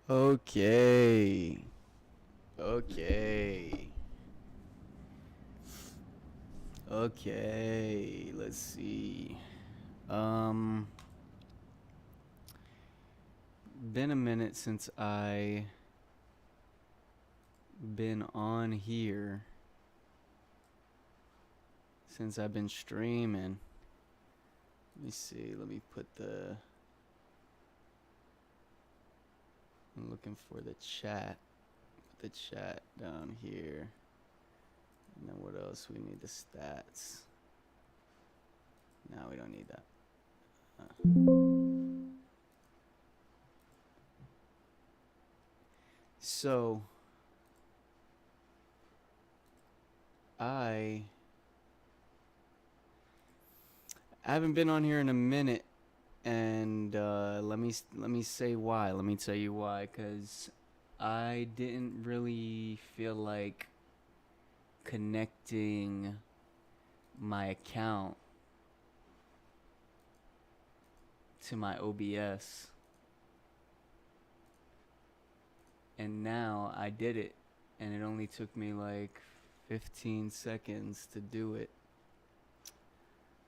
Okay. Okay. Okay. Let's see. Um Been a minute since I been on here since I've been streaming. Let me see. Let me put the I'm looking for the chat. Put the chat down here. And then what else? We need the stats. No, we don't need that. So I haven't been on here in a minute, and let me say why. Let me tell you why. Cause I didn't really feel like connecting my account to my OBS, and now I did it, and it only took me like 15 seconds to do it.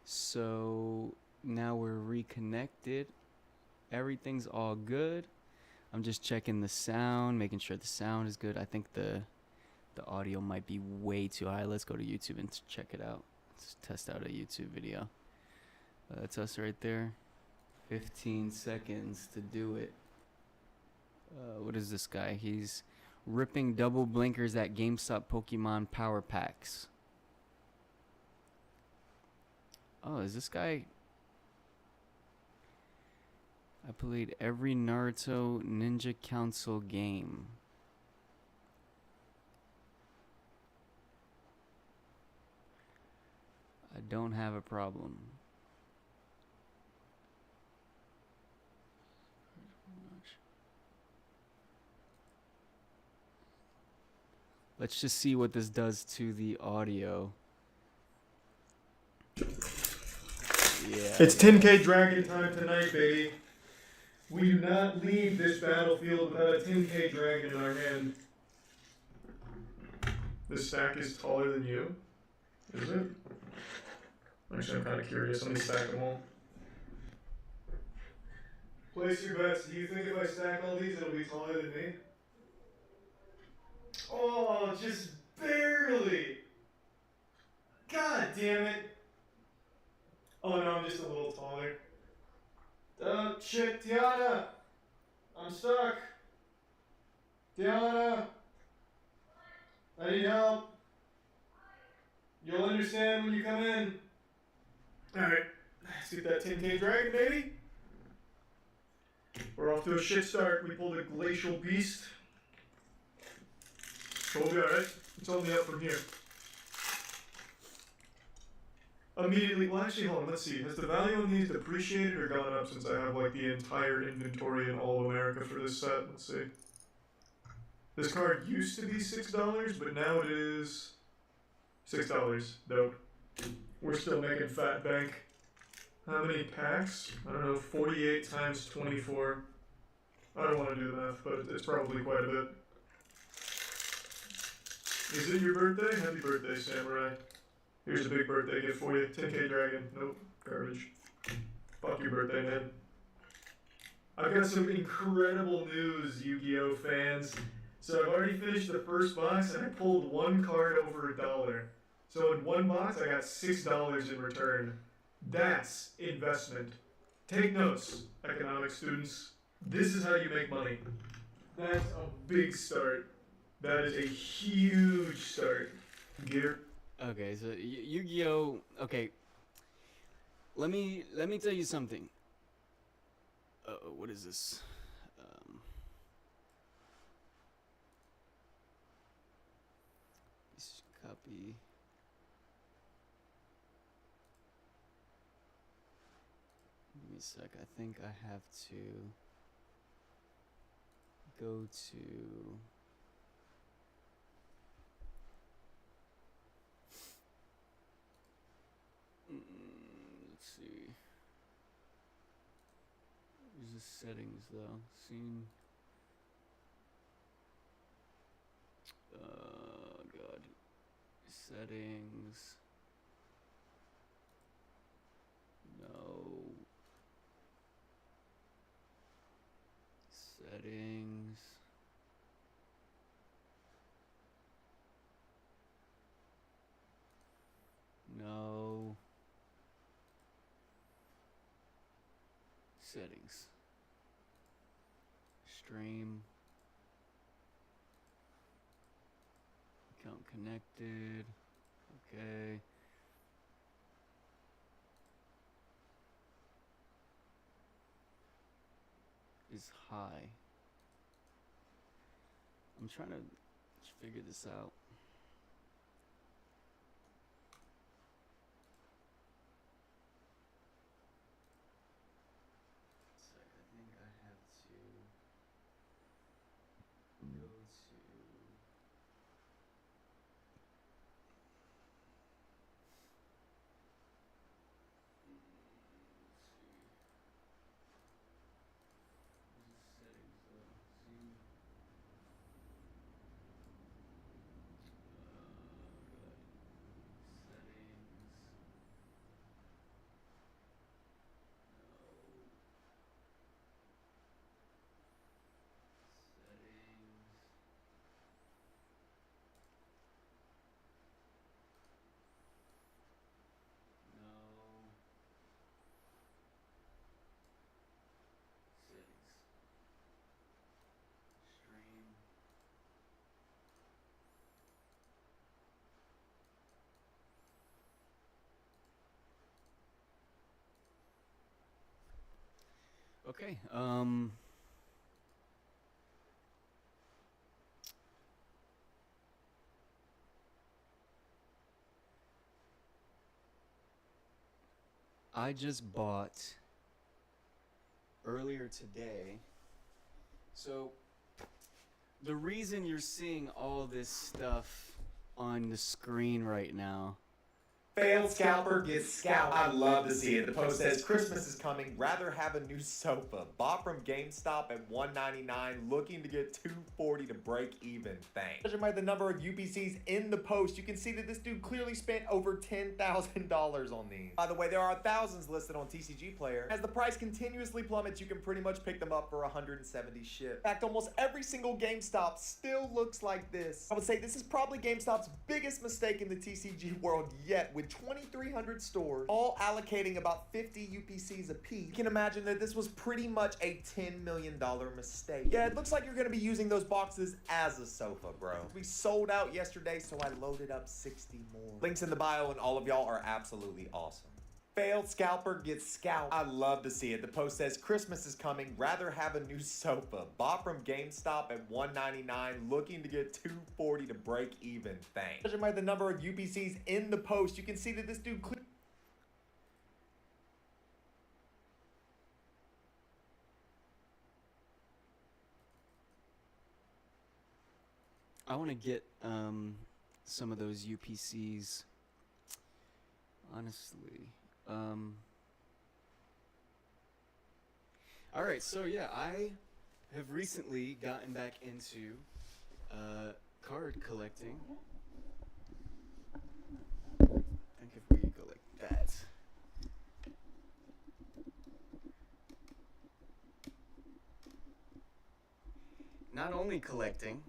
So now we're reconnected. Everything's all good. I'm just checking the sound, making sure the sound is good. I think the audio might be way too high. Let's go to YouTube and check it out. Let's test out a YouTube video. That's us right there. 15 seconds to do it. What is this guy? He's ripping double blinkers at GameStop Pokemon Power Packs. Oh, is this guy? I played every Naruto Ninja Council game. I don't have a problem. Let's just see what this does to the audio. Yeah. It's 10K Dragon time tonight, baby. We do not leave this battlefield without a 10K Dragon in our hand. This stack is taller than you? Is it? Actually, I'm kind of curious. Let me stack them all. Place your bets. Do you think if I stack all these, it'll be taller than me? Oh, just barely. God damn it. Oh no, I'm just a little taller. Shit, Tiana. I'm stuck. Tiana. I need help. You'll understand when you come in. Alright, let's get that 10K Dragon, baby. We're off to a shit start. We pulled a Glacial Beast. But we'll be alright. It's only up from here. Immediately, well actually, hold on, let's see. Has the value on these depreciated or gone up since I have like the entire inventory in all of America for this set? Let's see. This card used to be $6, but now it is $6. Dope. We're still making fat bank. How many packs? I don't know, 48 times 24. I don't want to do the math, but it's probably quite a bit. Is it your birthday? Happy birthday, Samurai. Here's a big birthday gift for you. 10K Dragon. Nope, garbage. Fuck your birthday, man. I've got some incredible news, Yu-Gi-Oh fans. So I've already finished the first box, and I pulled one card over $1. So in one box, I got $6 in return. That's investment. Take notes, economics students. This is how you make money. That's a big start. That is a huge start. Gear. Okay, so Yu-Gi-Oh. Okay, let me tell you something. What is this? Copy. Give me a sec. I think I have to go to. Let's see. There's the settings though. Scene. God. Settings. No. Settings. No. Settings. Stream. Account connected. Okay. Is high. I'm trying to figure this out. I think I have to go to settings zoom. God. Settings. No. Settings. No. Settings. Stream. Okay. I just bought earlier today. So the reason you're seeing all this stuff on the screen right now. Failed scalper gets scalped. I'd love to see it. The post says Christmas is coming. Rather have a new sofa. Bought from GameStop at $199. Looking to get $240 to break even. Thanks. Judging by the number of UPCs in the post, you can see that this dude clearly spent over $10,000 on these. By the way, there are thousands listed on TCG Player. As the price continuously plummets, you can pretty much pick them up for 170 ship. In fact, almost every single GameStop still looks like this. I would say this is probably GameStop's biggest mistake in the TCG world yet, with 2,300 stores, all allocating about 50 UPCs apiece. You can imagine that this was pretty much a $10 million mistake. Yeah, it looks like you're gonna be using those boxes as a sofa, bro. We sold out yesterday, so I loaded up 60 more. Links in the bio, and all of y'all are absolutely awesome. Failed scalper gets scalped. I'd love to see it. The post says Christmas is coming. Rather have a new sofa. Bought from GameStop at $199. Looking to get $240 to break even. Thanks. Judging by the number of UPCs in the post, you can see that this dude I want to get some of those UPCs. Honestly. All right, so yeah, I have recently gotten back into card collecting. I think if we go like that. Not only collecting,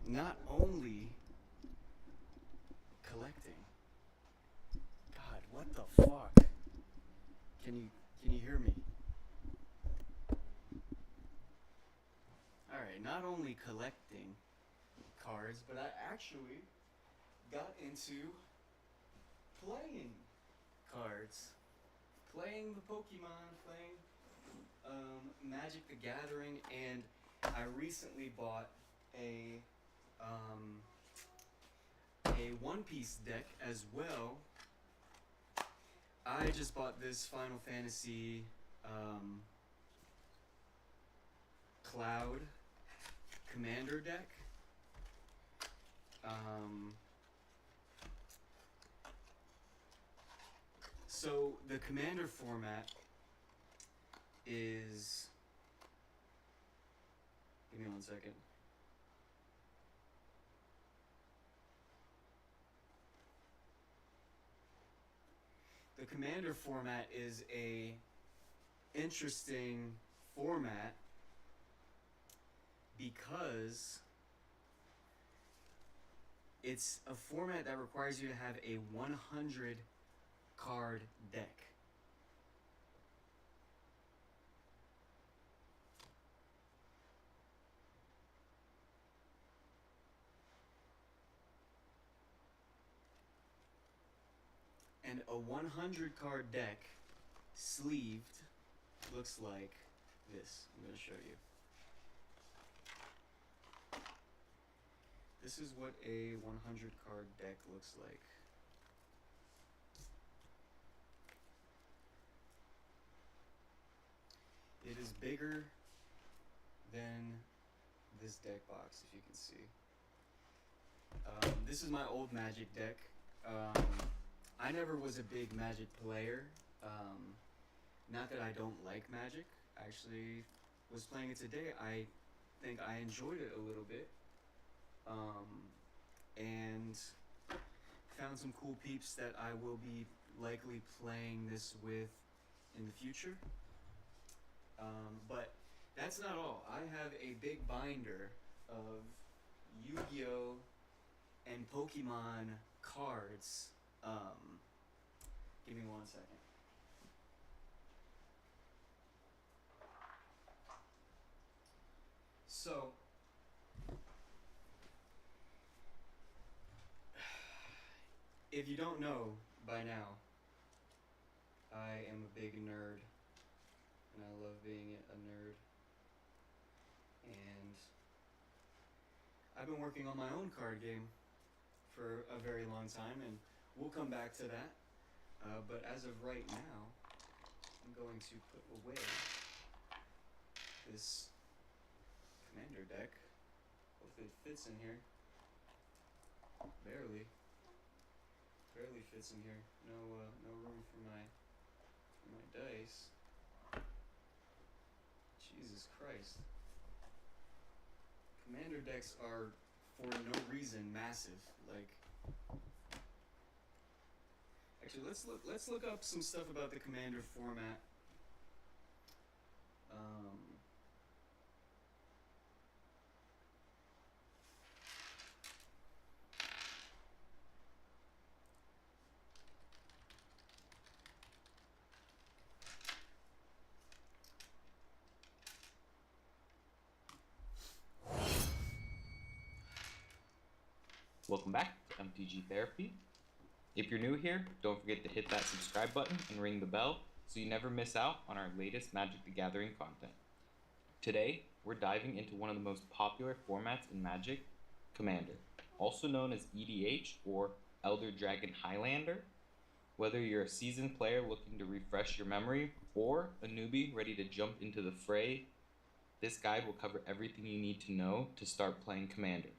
not only collecting. God, what the fuck? Can you hear me? All right, not only collecting cards, but I actually got into playing cards, playing the Pokemon, playing Magic the Gathering, and I recently bought a One Piece deck as well. I just bought this Final Fantasy Cloud Commander deck. So the Commander format is... Give me 1 second. The Commander format is a interesting format because it's a format that requires you to have a 100 card deck. And a 100 card deck sleeved looks like this. I'm going to show you. This is what a 100 card deck looks like. It is bigger than this deck box, if you can see. This is my old Magic deck. I never was a big Magic player. Not that I don't like Magic. I actually was playing it today. I think I enjoyed it a little bit. And found some cool peeps that I will be likely playing this with in the future. But that's not all. I have a big binder of Yu-Gi-Oh! And Pokemon cards. Give me 1 second. So, if you don't know by now, I am a big nerd, and I love being a nerd. And I've been working on my own card game for a very long time, and we'll come back to that. But as of right now, I'm going to put away this Commander deck. Hopefully it fits in here. Barely fits in here. No room for my dice. Jesus Christ. Commander decks are, for no reason, massive. Like, actually, let's look up some stuff about the Commander format. Welcome back to MTG Therapy. If you're new here, don't forget to hit that subscribe button and ring the bell so you never miss out on our latest Magic the Gathering content. Today, we're diving into one of the most popular formats in Magic, Commander, also known as EDH or Elder Dragon Highlander. Whether you're a seasoned player looking to refresh your memory or a newbie ready to jump into the fray, this guide will cover everything you need to know to start playing Commander.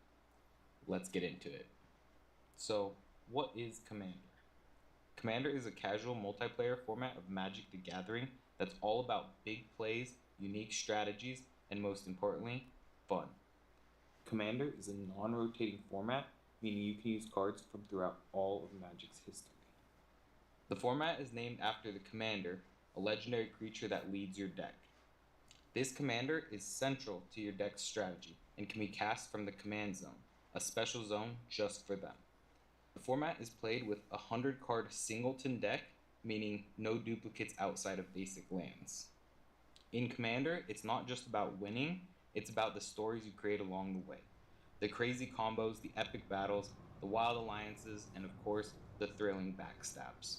Let's get into it. So, what is Commander? Commander is a casual multiplayer format of Magic the Gathering that's all about big plays, unique strategies, and most importantly, fun. Commander is a non-rotating format, meaning you can use cards from throughout all of Magic's history. The format is named after the Commander, a legendary creature that leads your deck. This Commander is central to your deck's strategy and can be cast from the Command Zone, a special zone just for them. The format is played with a 100-card singleton deck, meaning no duplicates outside of basic lands. In Commander, it's not just about winning, it's about the stories you create along the way. The crazy combos, the epic battles, the wild alliances, and of course, the thrilling backstabs.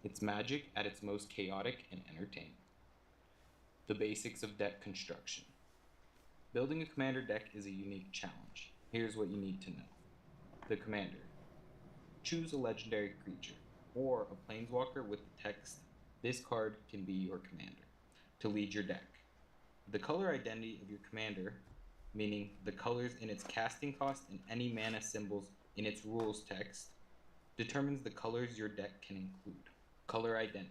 It's Magic at its most chaotic and entertaining. The basics of deck construction. Building a Commander deck is a unique challenge. Here's what you need to know. The Commander. Choose a legendary creature, or a planeswalker with the text, "This card can be your commander," to lead your deck. The color identity of your commander, meaning the colors in its casting cost and any mana symbols in its rules text, determines the colors your deck can include. Color identity.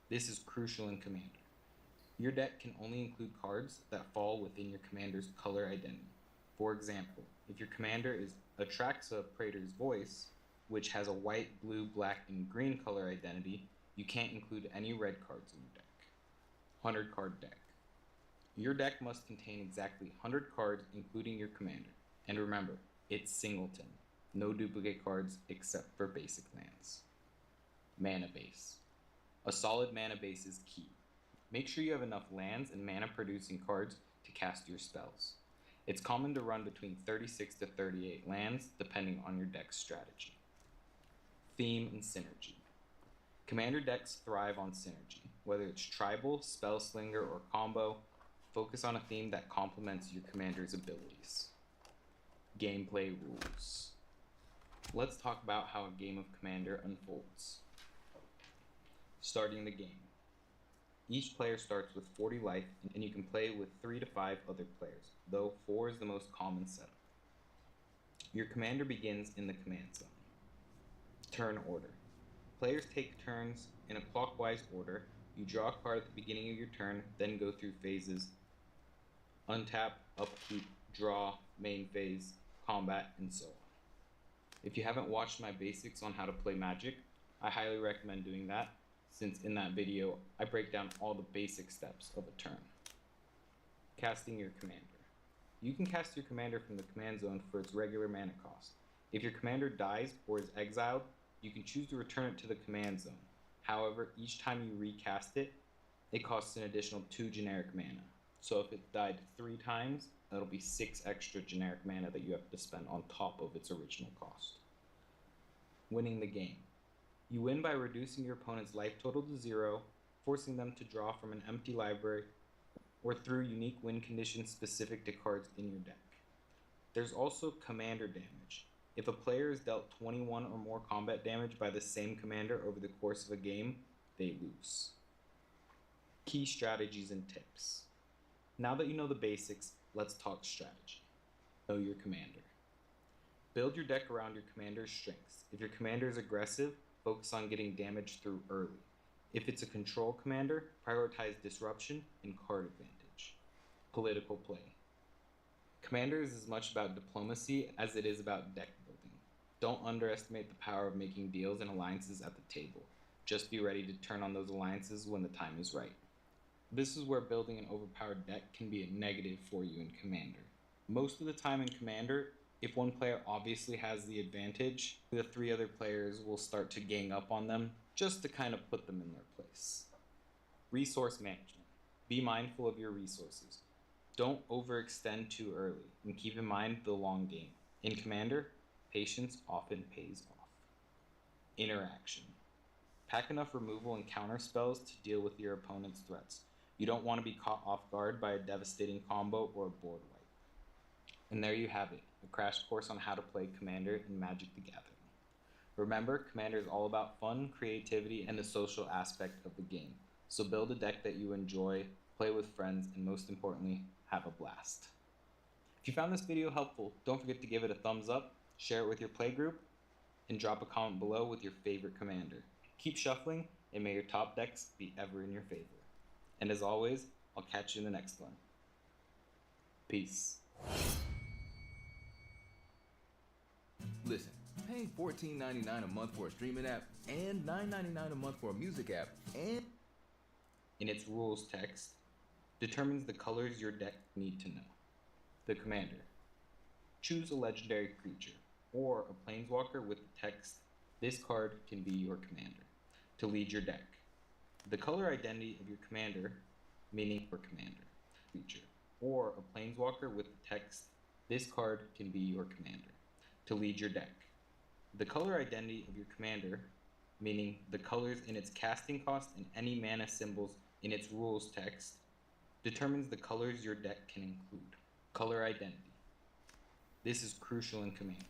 This is crucial in Commander. Your deck can only include cards that fall within your commander's color identity. For example, if your commander is Atraxa Praetor's Voice, which has a white, blue, black, and green color identity, you can't include any red cards in your deck. 100 card deck. Your deck must contain exactly 100 cards, including your commander. And remember, it's singleton. No duplicate cards except for basic lands. Mana base. A solid mana base is key. Make sure you have enough lands and mana producing cards to cast your spells. It's common to run between 36 to 38 lands, depending on your deck's strategy. Theme and synergy. Commander decks thrive on synergy. Whether it's tribal, spellslinger, or combo, focus on a theme that complements your commander's abilities. Gameplay rules. Let's talk about how a game of Commander unfolds. Starting the game. Each player starts with 40 life, and you can play with 3 to 5 other players, though 4 is the most common setup. Your commander begins in the command zone. Turn order. Players take turns in a clockwise order. You draw a card at the beginning of your turn, then go through phases: untap, upkeep, draw, main phase, combat, and so on. If you haven't watched my basics on how to play Magic, I highly recommend doing that, since in that video I break down all the basic steps of a turn. Casting your commander. You can cast your commander from the command zone for its regular mana cost. If your commander dies or is exiled, you can choose to return it to the command zone. However, each time you recast it, it costs an additional 2 generic mana. So if it died 3 times, that'll be 6 extra generic mana that you have to spend on top of its original cost. Winning the game. You win by reducing your opponent's life total to 0, forcing them to draw from an empty library, or through unique win conditions specific to cards in your deck. There's also commander damage. If a player is dealt 21 or more combat damage by the same commander over the course of a game, they lose. Key strategies and tips. Now that you know the basics, let's talk strategy. Know your commander. Build your deck around your commander's strengths. If your commander is aggressive, focus on getting damage through early. If it's a control commander, prioritize disruption and card advantage. Political play. Commander is as much about diplomacy as it is about deck building. Don't underestimate the power of making deals and alliances at the table. Just be ready to turn on those alliances when the time is right. This is where building an overpowered deck can be a negative for you in Commander. Most of the time in Commander, if one player obviously has the advantage, the 3 other players will start to gang up on them just to kind of put them in their place. Resource management. Be mindful of your resources. Don't overextend too early, and keep in mind the long game. In Commander, patience often pays off. Interaction. Pack enough removal and counter spells to deal with your opponent's threats. You don't want to be caught off guard by a devastating combo or a board wipe. And there you have it, a crash course on how to play Commander in Magic the Gathering. Remember, Commander is all about fun, creativity, and the social aspect of the game. So build a deck that you enjoy, play with friends, and most importantly, have a blast. If you found this video helpful, don't forget to give it a thumbs up, share it with your playgroup, and drop a comment below with your favorite commander. Keep shuffling, and may your top decks be ever in your favor. And as always, I'll catch you in the next one. Peace. Listen, paying $14.99 a month for a streaming app and $9.99 a month for a music app and In its rules text, determines the colors your deck need to know. The commander. Choose a legendary creature or a planeswalker with the text, "This card can be your commander," to lead your deck. The color identity of your commander, meaning your commander, creature, or a planeswalker with the text, "This card can be your commander," to lead your deck. The color identity of your commander, meaning the colors in its casting cost and any mana symbols in its rules text, determines the colors your deck can include. Color identity. This is crucial in Commander.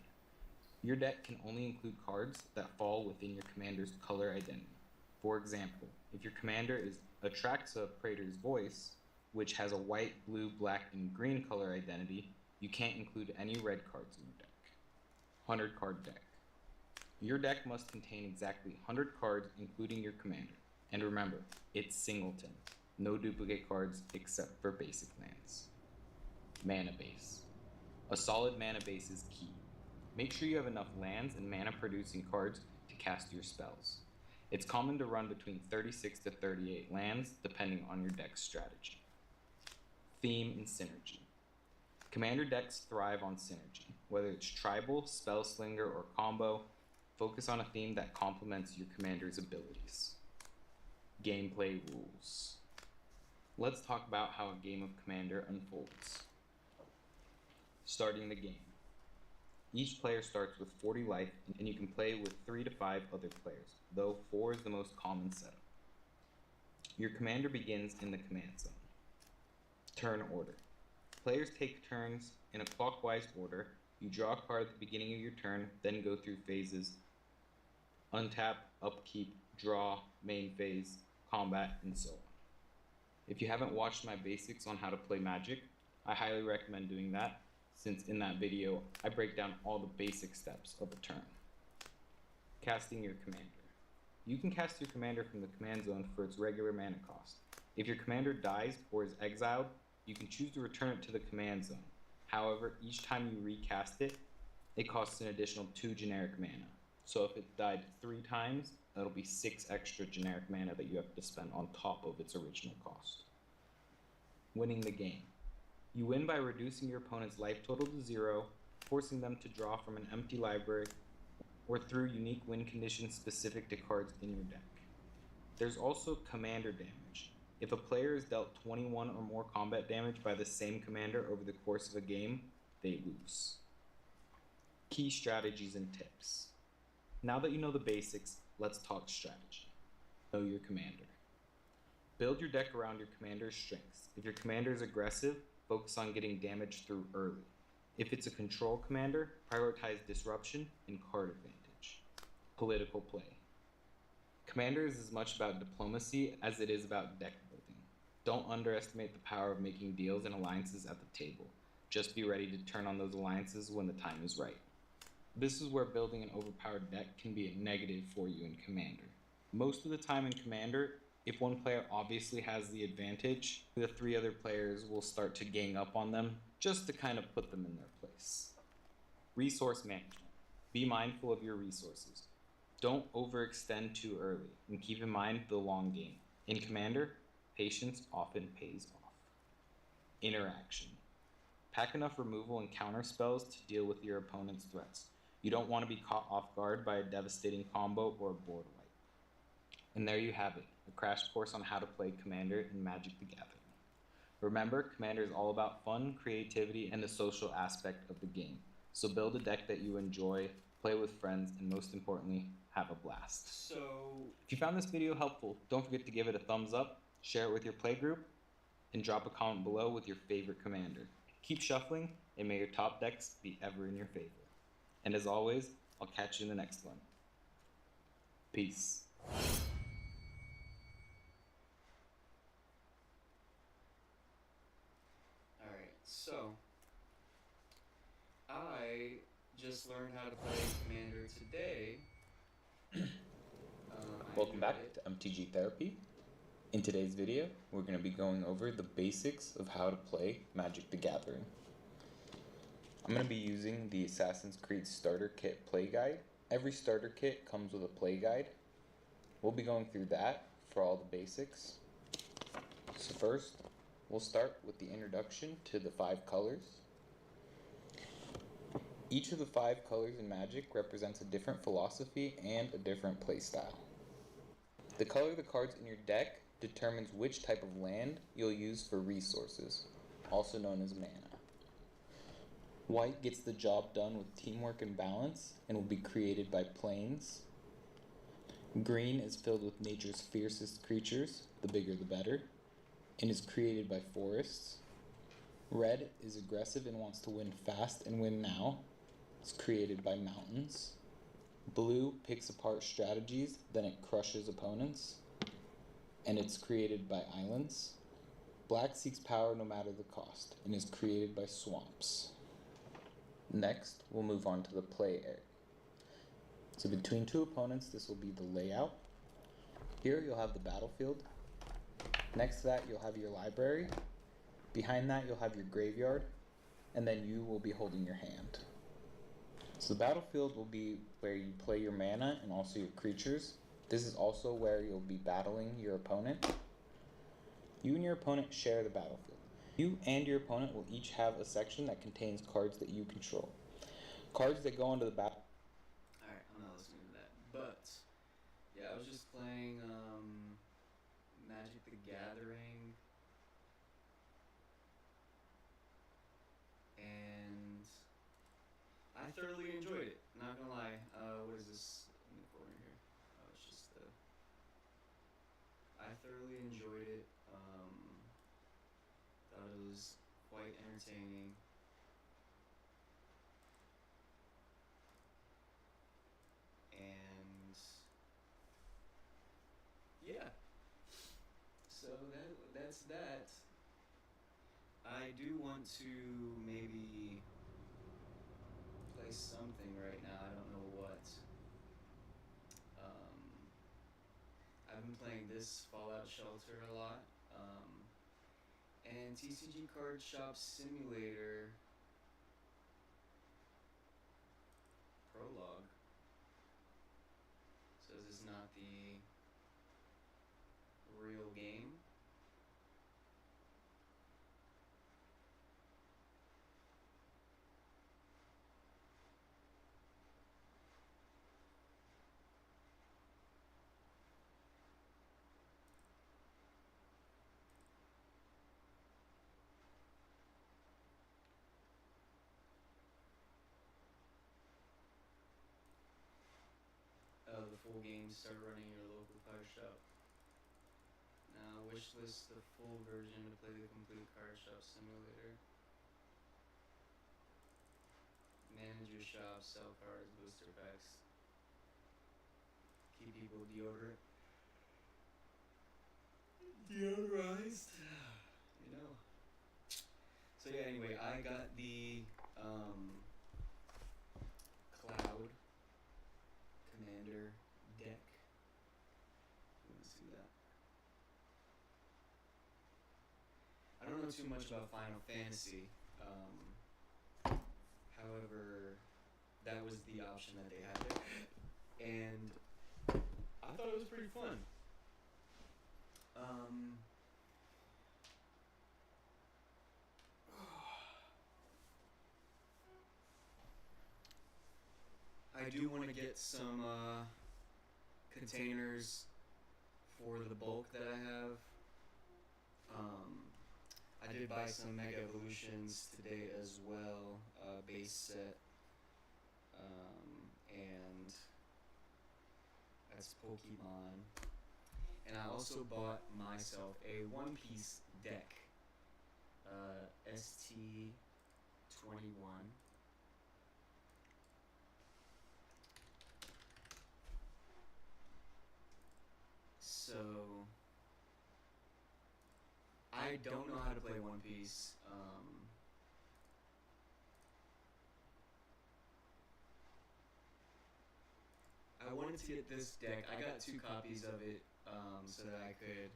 Your deck can only include cards that fall within your commander's color identity. For example, if your commander is Atraxa Praetor's Voice, which has a white, blue, black, and green color identity, you can't include any red cards in your deck. 100 card deck. Your deck must contain exactly 100 cards, including your commander. And remember, it's singleton. No duplicate cards except for basic lands. Mana base. A solid mana base is key. Make sure you have enough lands and mana producing cards to cast your spells. It's common to run between 36 to 38 lands, depending on your deck's strategy. Theme and synergy. Commander decks thrive on synergy. Whether it's tribal, spellslinger, or combo, focus on a theme that complements your commander's abilities. Gameplay rules. Let's talk about how a game of Commander unfolds. Starting the game. Each player starts with 40 life, and you can play with 3 to 5 other players, though 4 is the most common setup. Your commander begins in the command zone. Turn order. Players take turns in a clockwise order. You draw a card at the beginning of your turn, then go through phases: untap, upkeep, draw, main phase, combat, and so on. If you haven't watched my basics on how to play Magic, I highly recommend doing that, since in that video, I break down all the basic steps of a turn. Casting your commander. You can cast your commander from the command zone for its regular mana cost. If your commander dies or is exiled, you can choose to return it to the command zone. However, each time you recast it, it costs an additional 2 generic mana. So if it died 3 times, that'll be 6 extra generic mana that you have to spend on top of its original cost. Winning the game. You win by reducing your opponent's life total to 0, forcing them to draw from an empty library, or through unique win conditions specific to cards in your deck. There's also commander damage. If a player is dealt 21 or more combat damage by the same commander over the course of a game, they lose. Key strategies and tips. Now that you know the basics, let's talk strategy. Know your commander. Build your deck around your commander's strengths. If your commander is aggressive, focus on getting damage through early. If it's a control commander, prioritize disruption and card advantage. Political play. Commander is as much about diplomacy as it is about deck building. Don't underestimate the power of making deals and alliances at the table. Just be ready to turn on those alliances when the time is right. This is where building an overpowered deck can be a negative for you in Commander. Most of the time in Commander, if one player obviously has the advantage, the 3 other players will start to gang up on them just to kind of put them in their place. Resource management. Be mindful of your resources. Don't overextend too early, and keep in mind the long game. In Commander, patience often pays off. Interaction. Pack enough removal and counter spells to deal with your opponent's threats. You don't want to be caught off guard by a devastating combo or a board wipe. And there you have it, a crash course on how to play Commander in Magic the Gathering. Remember, Commander is all about fun, creativity, and the social aspect of the game. So build a deck that you enjoy, play with friends, and most importantly, have a blast. So, If you found this video helpful, don't forget to give it a thumbs up, share it with your playgroup, and drop a comment below with your favorite commander. Keep shuffling, and may your top decks be ever in your favor. And as always, I'll catch you in the next one. Peace. alright, so I just learned how to play Commander today. I Welcome back enjoyed to MTG Therapy. In today's video, we're going to be going over the basics of how to play Magic the Gathering. I'm going to be using the Assassin's Creed Starter Kit Play Guide. Every starter kit comes with a play guide. We'll be going through that for all the basics. So first, we'll start with the introduction to the 5 colors. Each of the 5 colors in Magic represents a different philosophy and a different playstyle. The color of the cards in your deck determines which type of land you'll use for resources, also known as mana. White gets the job done with teamwork and balance and will be created by plains. Green is filled with nature's fiercest creatures, the bigger the better, and is created by forests. Red is aggressive and wants to win fast and win now. It's created by mountains. Blue picks apart strategies, then it crushes opponents, and it's created by islands. Black seeks power no matter the cost and is created by swamps. Next, we'll move on to the play area. So between two opponents, this will be the layout. Here you'll have the battlefield. Next to that, you'll have your library. Behind that, you'll have your graveyard. And then you will be holding your hand. So the battlefield will be where you play your mana and also your creatures. This is also where you'll be battling your opponent. You and your opponent share the battlefield. You and your opponent will each have a section that contains cards that you control. Cards that go into the battle. Alright, I'm not listening to that. But yeah, I was just playing Magic the Gathering, and I thoroughly enjoyed it. Not gonna lie. What is this in the corner here? Oh, it's just the. I thoroughly enjoyed it. Thought it was quite entertaining. And yeah. So that's that. I do want to maybe play something right now. I don't know what. I've been playing this Fallout Shelter a lot. And TCG Card Shop Simulator Prologue says it's not the real game. The full game, start running your local card shop. Now wishlist the full version to play the complete card shop simulator. Manage your shop, sell cards, booster packs. Keep people deodorized. You know. So yeah, anyway, I got the Cloud Commander deck. You want to see that? I don't know too much about Final Fantasy. However, that was the option that they had there, and I thought it was pretty fun. I do want to get some containers for the bulk that I have. I did buy some Mega Evolutions today as well, base set, and that's Pokemon. And I also bought myself a One Piece deck, ST21. So I don't know how to play One Piece. I wanted to get this deck. I got 2 copies of it, so that I could,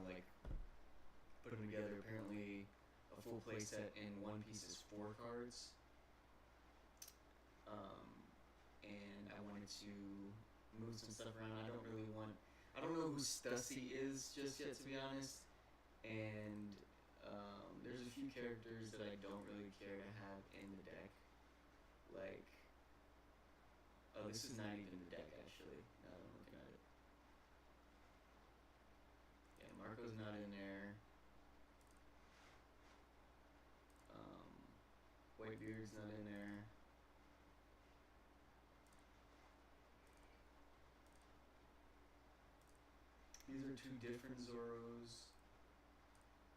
like put them together. Apparently, a full play set in One Piece is 4 cards. And I wanted to move some stuff around. I don't know who Stussy is just yet, to be honest. And there's a few characters that I don't really care to have in the deck. Like, oh, this is not even the deck, actually, now that I'm looking at it. Yeah, Marco's not in there. Whitebeard's not in there. These are 2 different Zoros.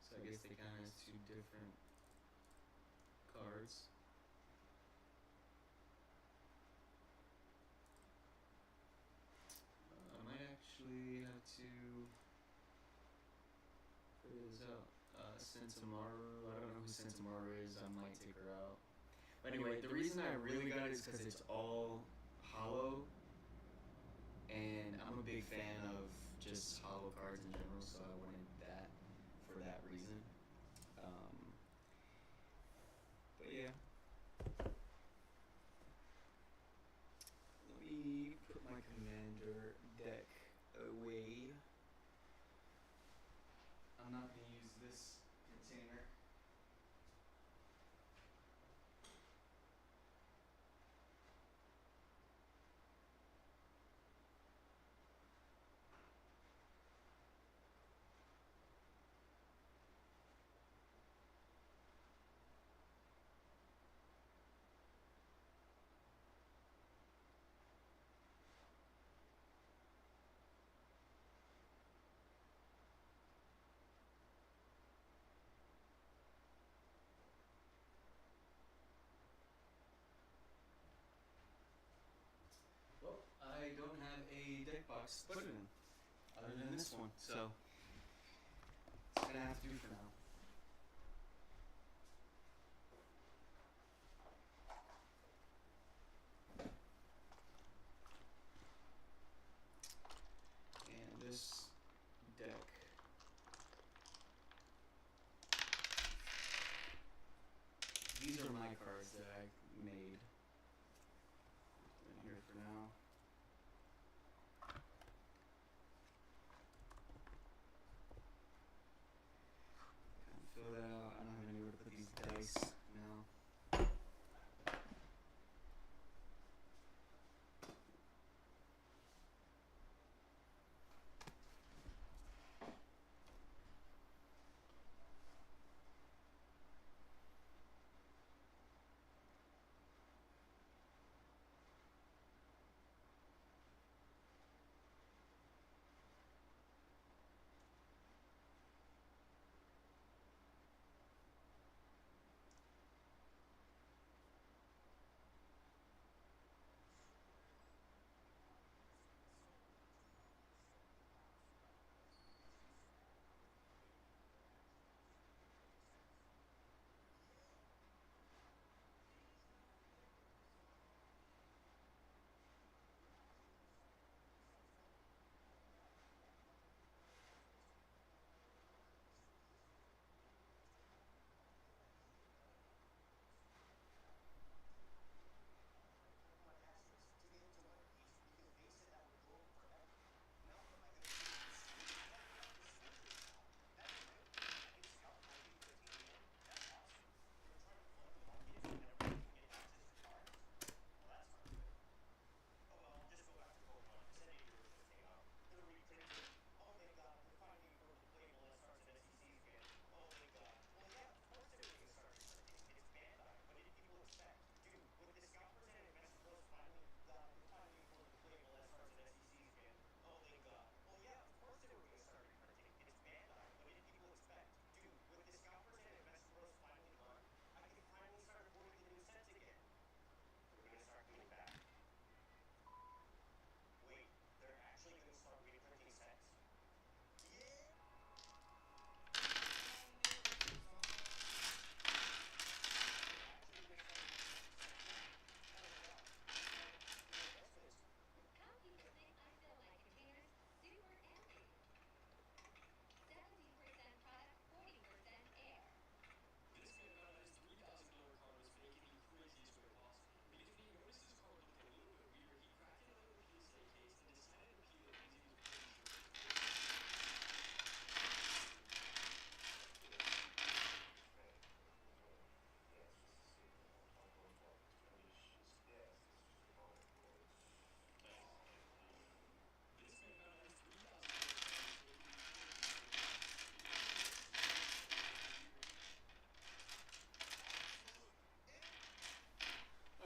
So I guess they kind of has 2 different cards. I might actually have to Sentomaru. I don't know who Sentomaru is. I might take her out. But anyway, the reason I really got it is because it's all hollow. And I'm a big fan of just hollow cards in general, so I wanted that for that reason. But yeah. Let me put my commander deck away. I'm not going to use this container. Well, I don't have a deck box to put it in, other than this one, so it's gonna have to do for now. And this deck these are my cards that I made. In here for now. Kind of fill that out. I don't have anywhere to put these dice now.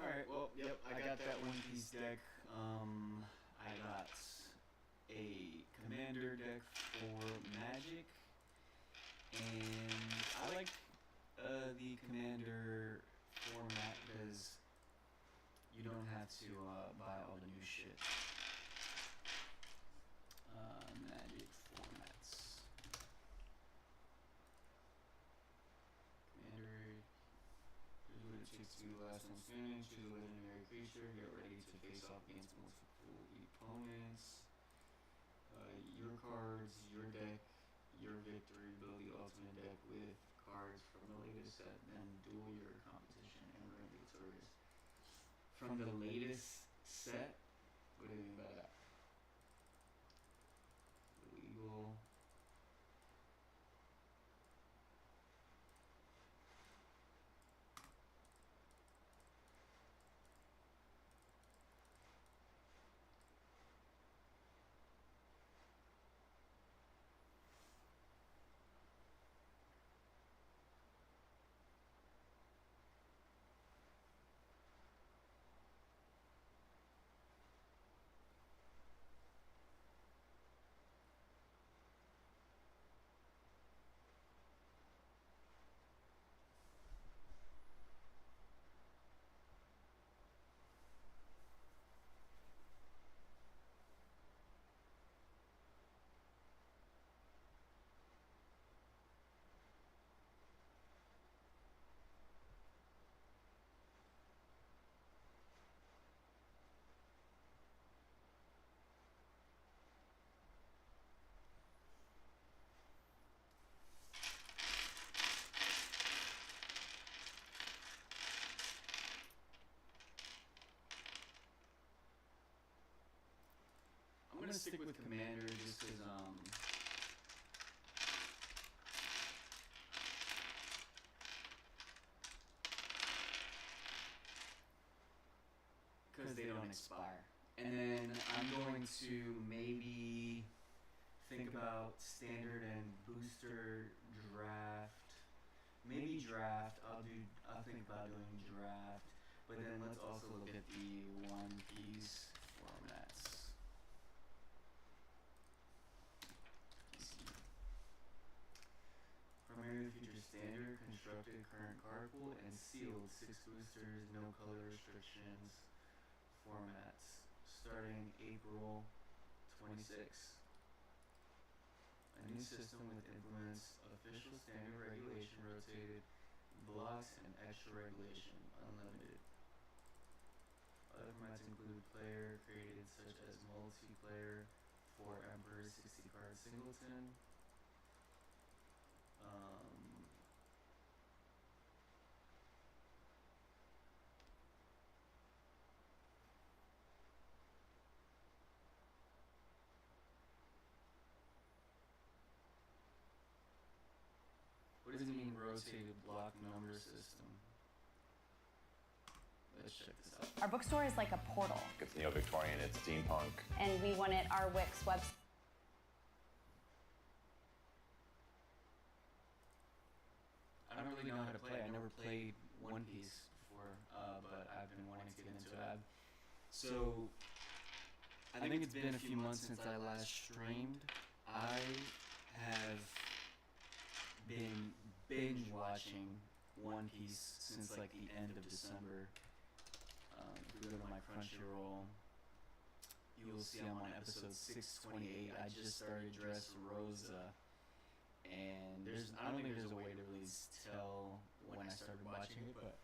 Alright, well, yep, I got that One Piece deck. I got a commander deck for Magic, and I like the commander format because you don't have to buy all the new shit. Magic formats. cast one spinning, choose a legendary creature, get ready to face off against multiple opponents. Your cards, your deck, your victory, build the ultimate deck with cards from the latest set, then duel your competition and remain victorious. From the latest set? What do you mean by that? Illegal. I'm gonna stick with Commander just because they don't expire. And then I'm going to maybe think about standard and booster draft. Maybe draft. I'll think about doing draft. But then let's also look at the One Piece formats. Primarily features standard, constructed, current card pool, and sealed 6 boosters, no color restrictions formats. Starting April 26. A new system with implements official standard regulation rotated blocks and extra regulation unlimited. Other formats include player created such as multiplayer for Emperor 60 card singleton. What does it mean, rotated block number system? Let's check this out. Our bookstore is like a portal, It's neo-Victorian, it's steampunk. and we wanted our Wix website. I don't really know how to play. I never played One Piece before, but I've been wanting to get into it. So, I think it's been a few months since I last streamed. I have been binge watching One Piece since like the end of December. If you go to my Crunchyroll, you will see I'm on episode 628. I just started Dressrosa. And I don't think there's a way to really tell when I started watching it, but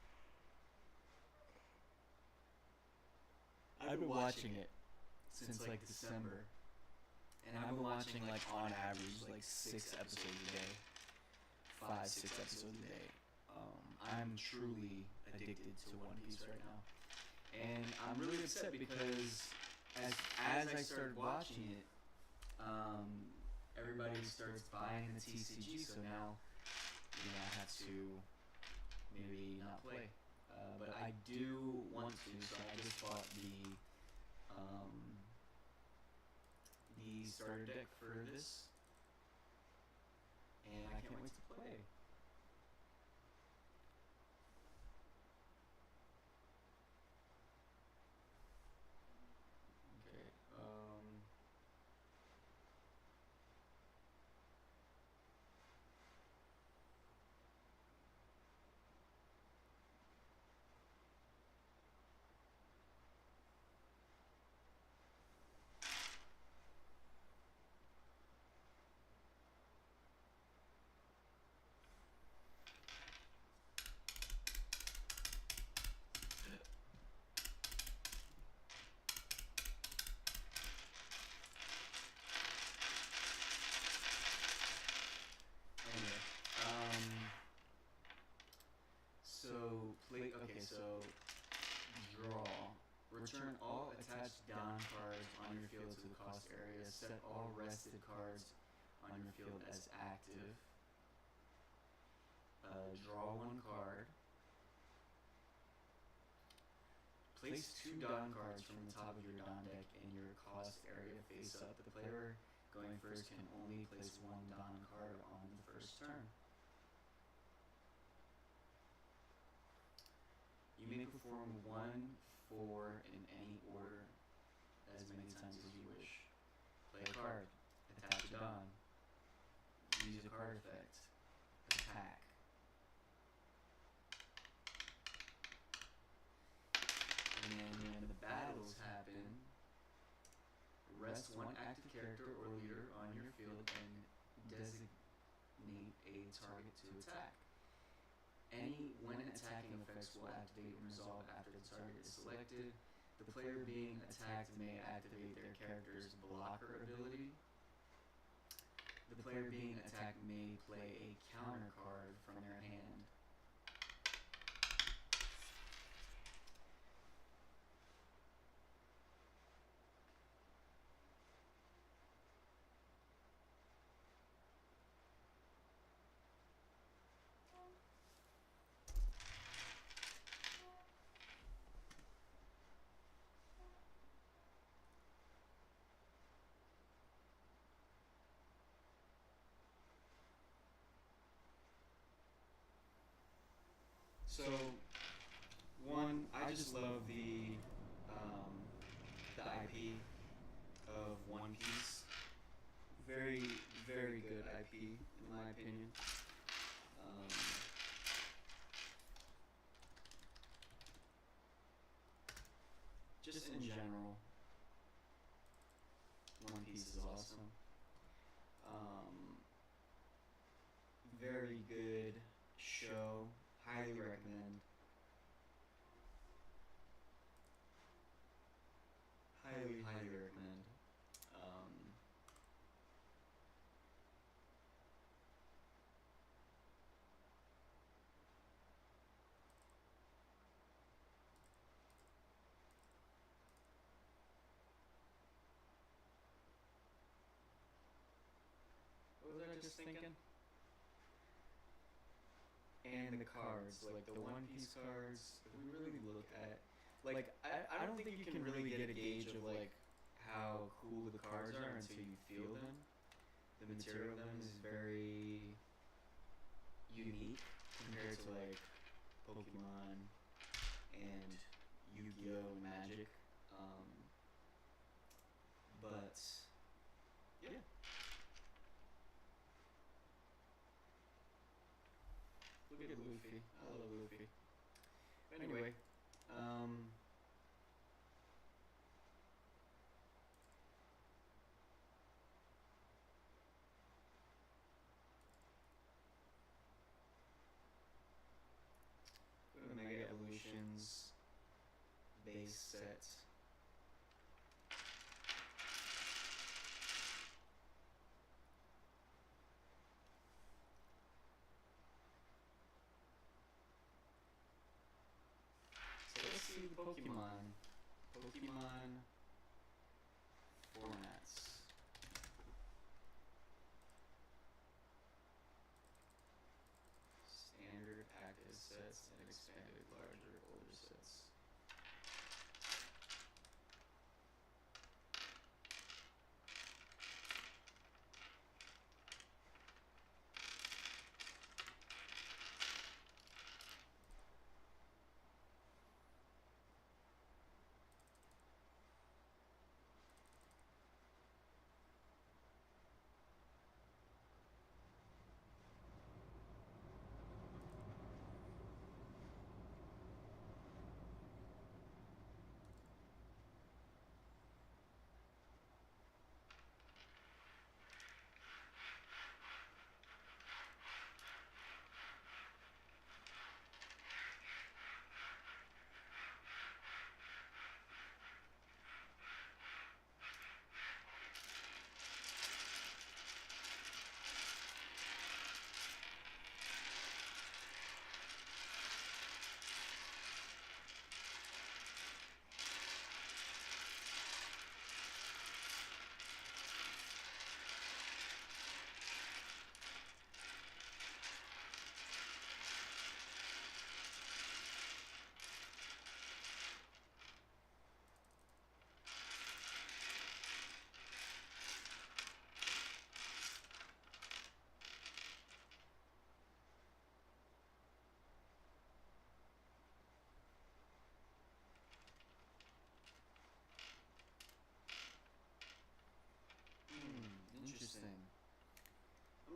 I've been watching it since like December, and I've been watching like on average like 6 episodes a day, 5, 6 episodes a day. I'm truly addicted to One Piece right now, and I'm really upset because as I started watching it, everybody starts buying the TCG, so now, I have to maybe not play. But I do want to, so I just bought the starter deck for this, and I can't wait to play. Okay, Return all attached Don cards on your field to the cost area. Set all rested cards on your field as active. Draw one card. Place 2 Don cards from the top of your Don deck in your cost area face up. The player going first can only place 1 Don card on the first turn. You may perform 1, 4 in any order as many times as you wish. Play a card. Attach a Don. Use a card effect. Attack. And then when the battles happen, rest 1 active character or leader on your field and designate a target to attack. When attacking effects will activate and resolve after the target is selected. The player being attacked may activate their character's blocker ability. The player being attacked may play a counter card from their hand. So, one, I just love the IP of One Piece. Very, very good IP, in my opinion. Just in general, One Piece is awesome. Very good show. Highly recommend. Highly, highly recommend. What was I just thinking? And the cards, like the One Piece cards, if we really look at, like, I don't think you can really get a gauge of, like, how cool the cards are until you feel them. The material of them is very unique compared to, like, Pokemon and Yu-Gi-Oh! And Magic. But, yeah. Look at Luffy. I love Luffy. Anyway, Mega Evolutions base set. So let's see the Pokemon formats. Standard active sets and expanded larger older sets.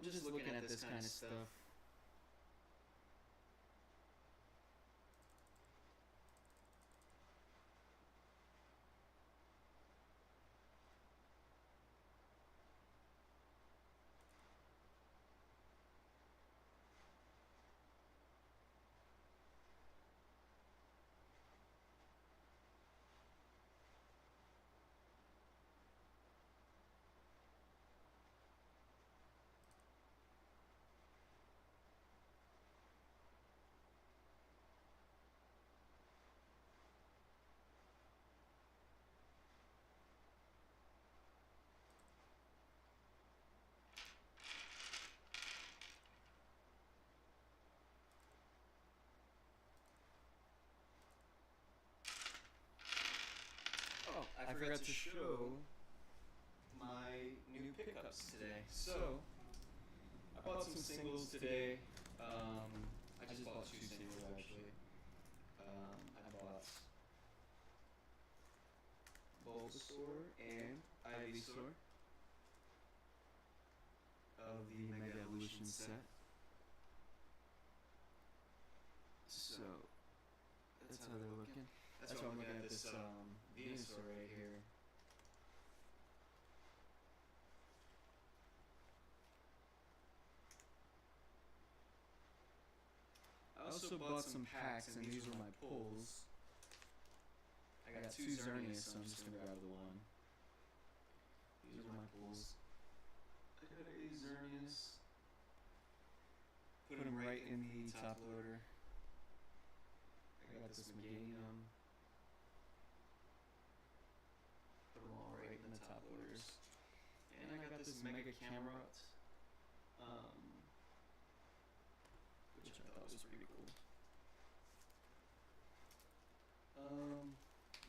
I'm just looking at this kind of stuff. Oh, I forgot to show my new pickups today. So, I bought some singles today. I just bought 2 singles actually. I bought Bulbasaur and Ivysaur of the Mega Evolution set. So, that's how they're looking. That's why I'm looking at this Venusaur right here. I also bought some packs, and these were my pulls. I got 2 Xerneas, so I'm just gonna grab the one. These are my pulls. I got a Xerneas. Put him right in the top loader. I got this Meganium. Put them all right in the top loaders. And I got this Mega Camerupt. Which I thought was pretty cool.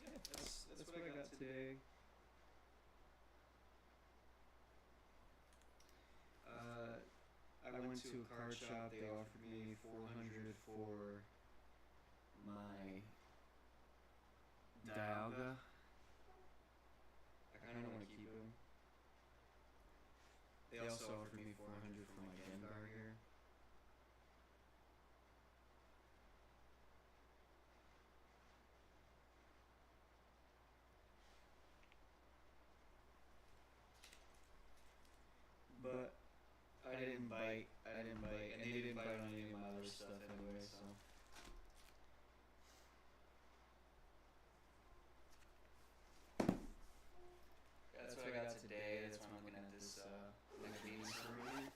Yeah, that's what I got today. I went to a card shop. They offered me $400 for my Dialga. I kind of want to keep him. They also offered me $400 for my Gengar here. But I didn't bite, and they didn't bite on any of my other stuff anyway, so. That's what I got today. That's why I'm looking at this Venusaur here.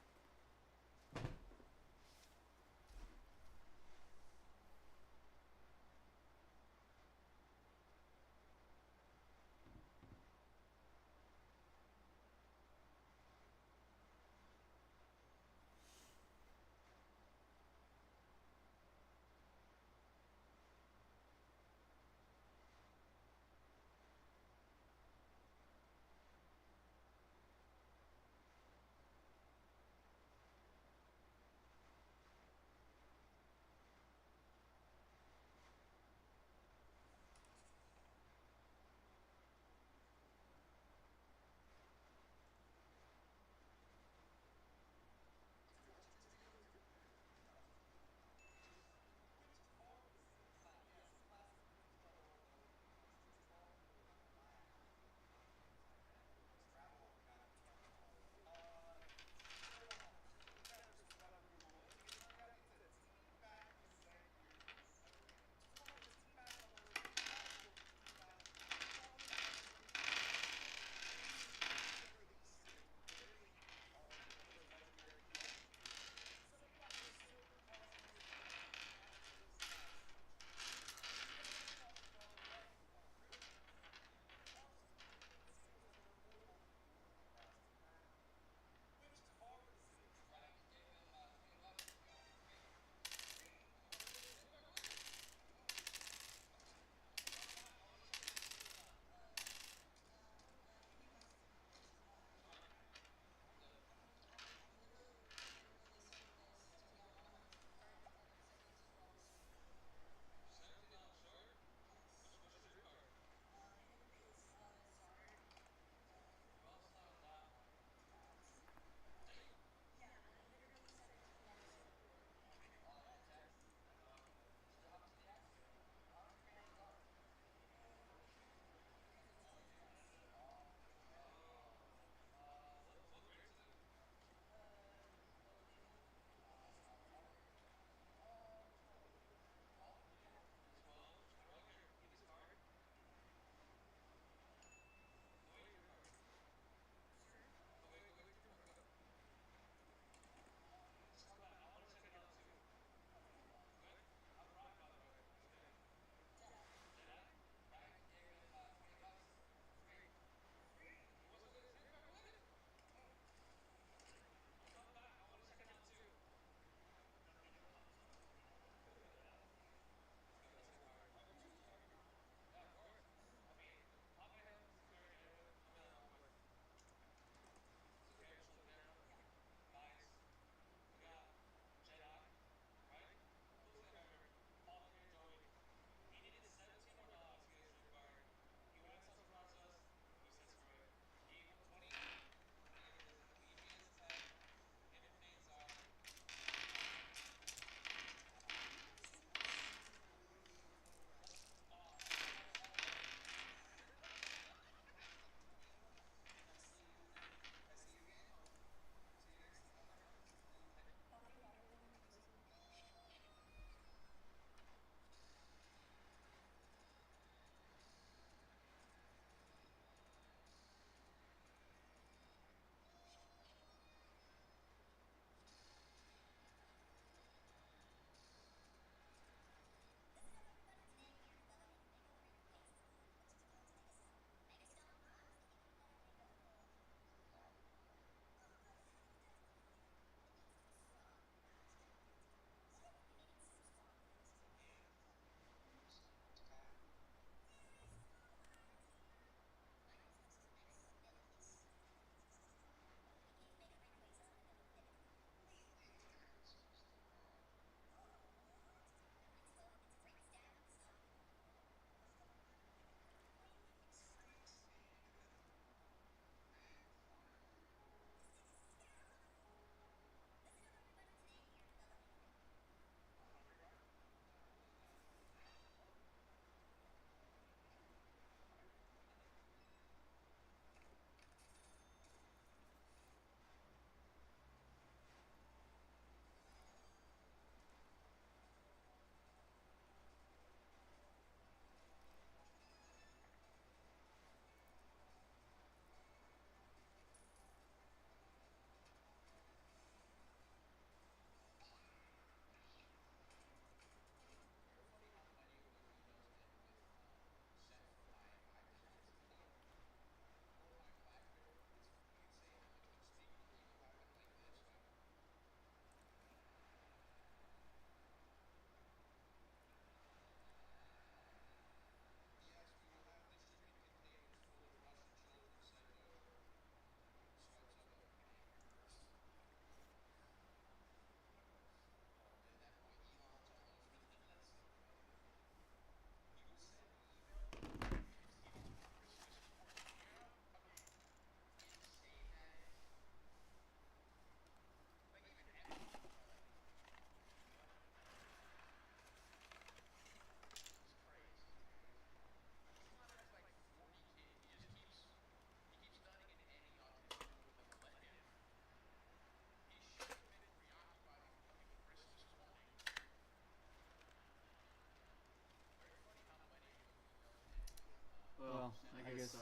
well, I guess I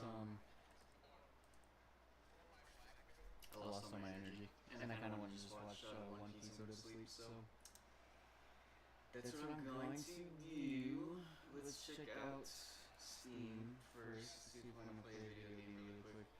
lost all my energy, and I kind of want to just watch One Piece go to sleep. So that's what I'm going to do. Let's check out Steam first. See if I want to play a video game really quick.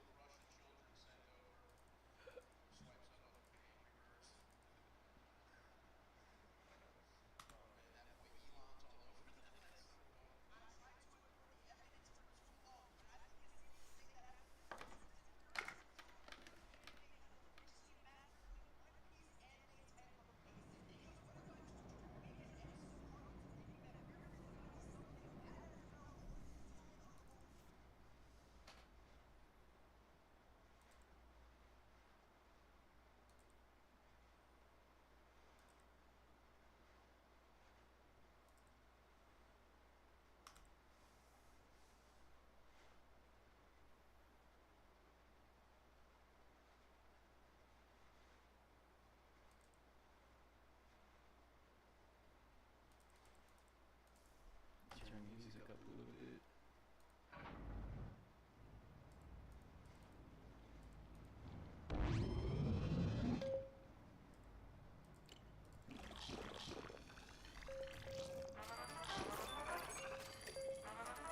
Turn the music up a little bit.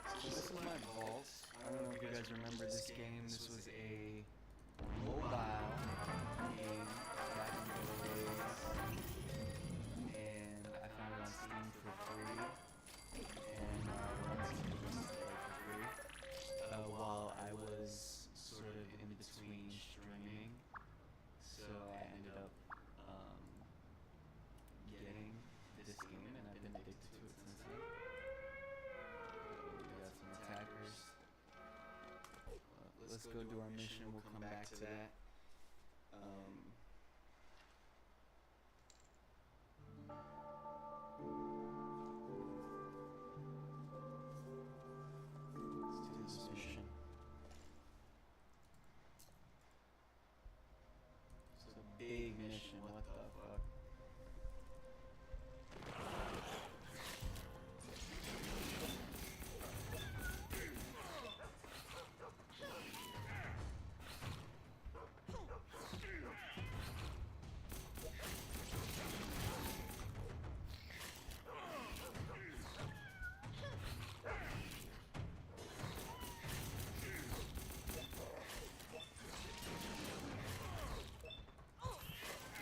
So this is my vault. I don't know if you guys remember this game. This was a mobile game back in the days, and I found it on Steam for free. And while I was sort of in between streaming, so I ended up getting this game, and I've been addicted to it since then. We got some attackers. Let's go do our mission. We'll come back to that. Let's do this mission. It's a big mission. What the fuck?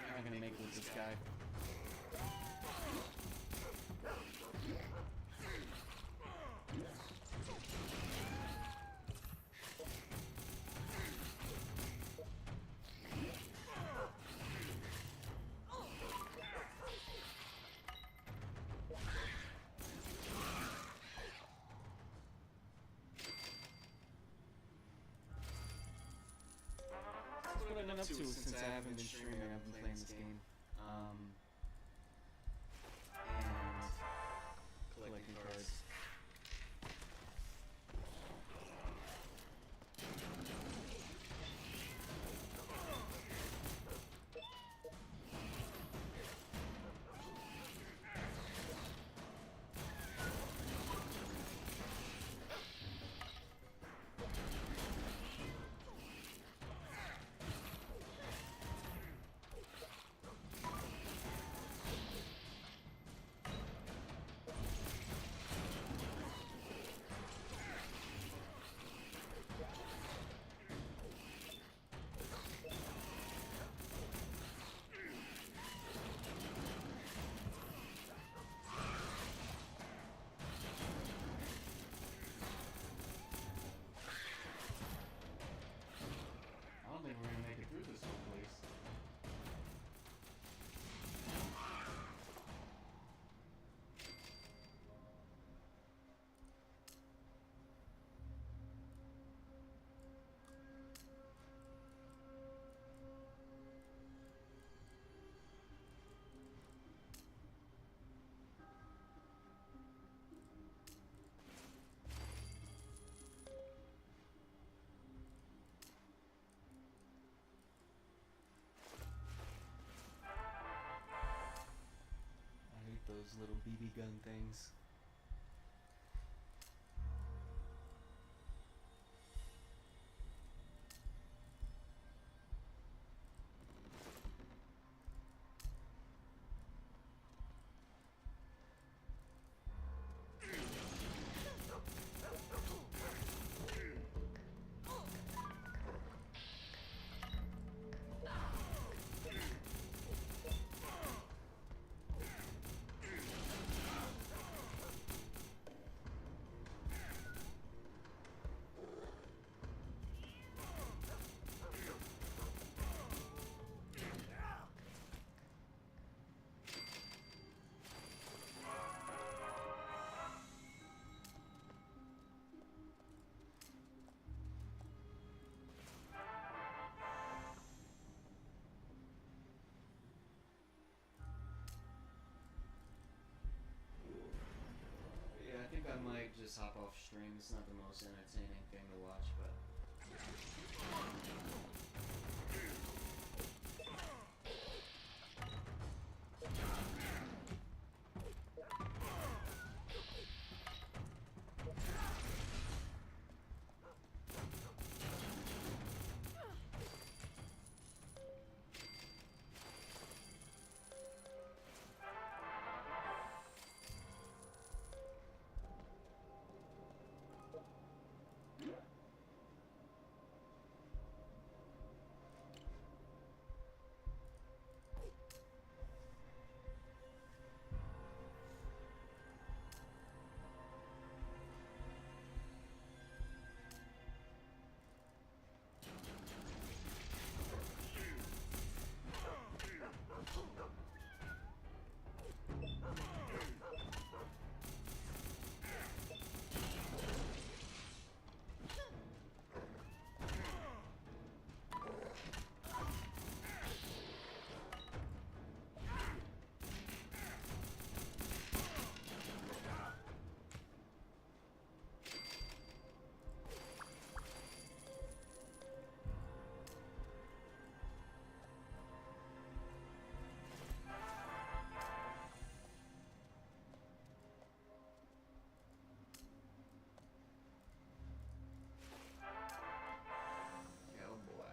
I'm not gonna make it with this guy. That's what I've been up to since I haven't been streaming. I've been playing this game. And collecting cards. I don't think we're gonna make it through this whole place. I hate those little BB gun things. just hop off stream. It's not the most entertaining thing to watch, but. Oh boy.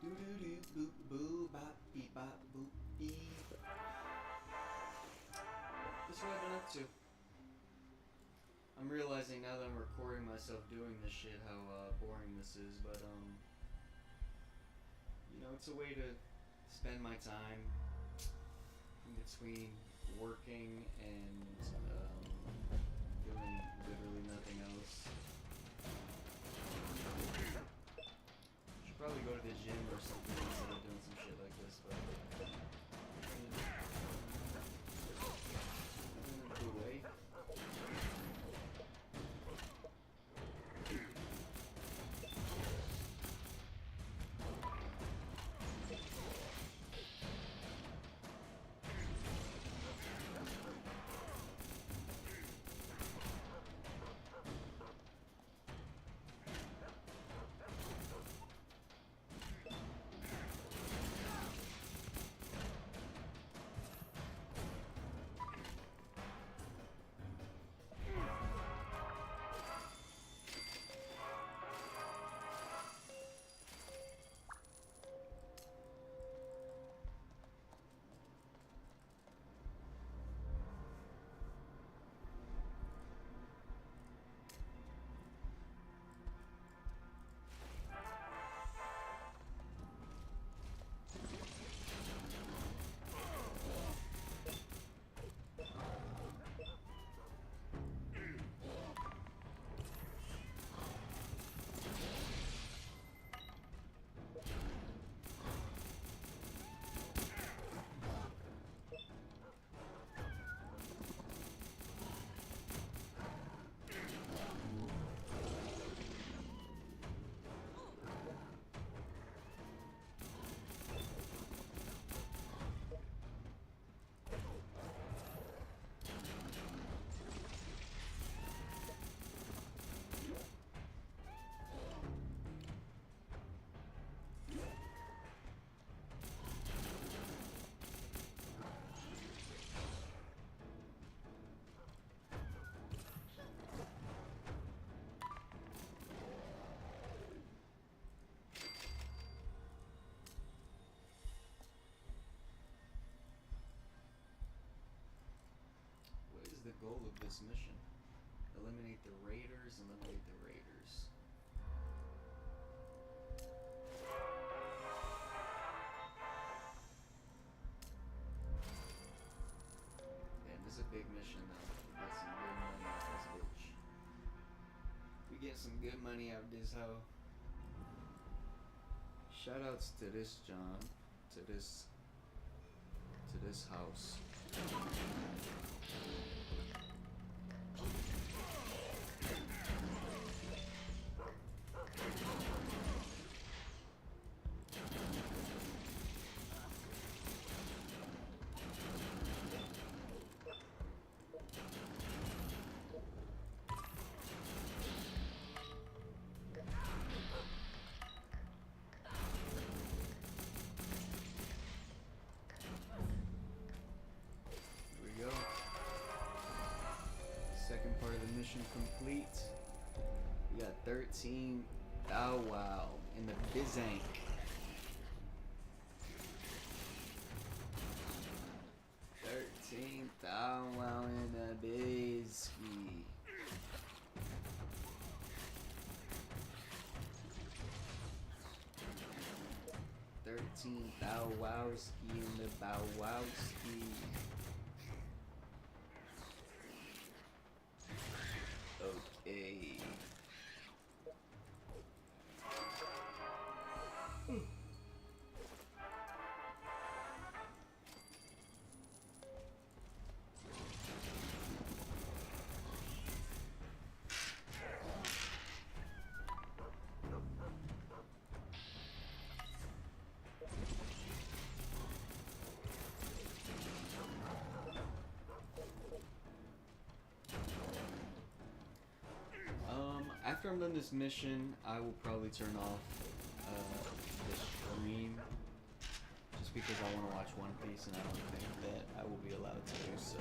Doo doo doo boo boo bop beep bop boop beep. That's what I've been up to. I'm realizing now that I'm recording myself doing this shit how boring this is, but you know, it's a way to spend my time in between working and doing literally nothing else. Should probably go to the gym or something instead of doing some shit like this, but nothing to away. The goal of this mission. Eliminate the raiders, eliminate the raiders. Man, this is a big mission though. We get some good money out of this bitch. We get some good money out of this hoe. Shoutouts to this John, to this house. mission complete. We got 13 Bow Wow in the Bizank. Bow Wow in the Bizky. Bow Wowski in the Bow Wowski. Okay. After I'm done this mission, I will probably turn off the stream just because I want to watch One Piece and I don't think that I will be allowed to do so.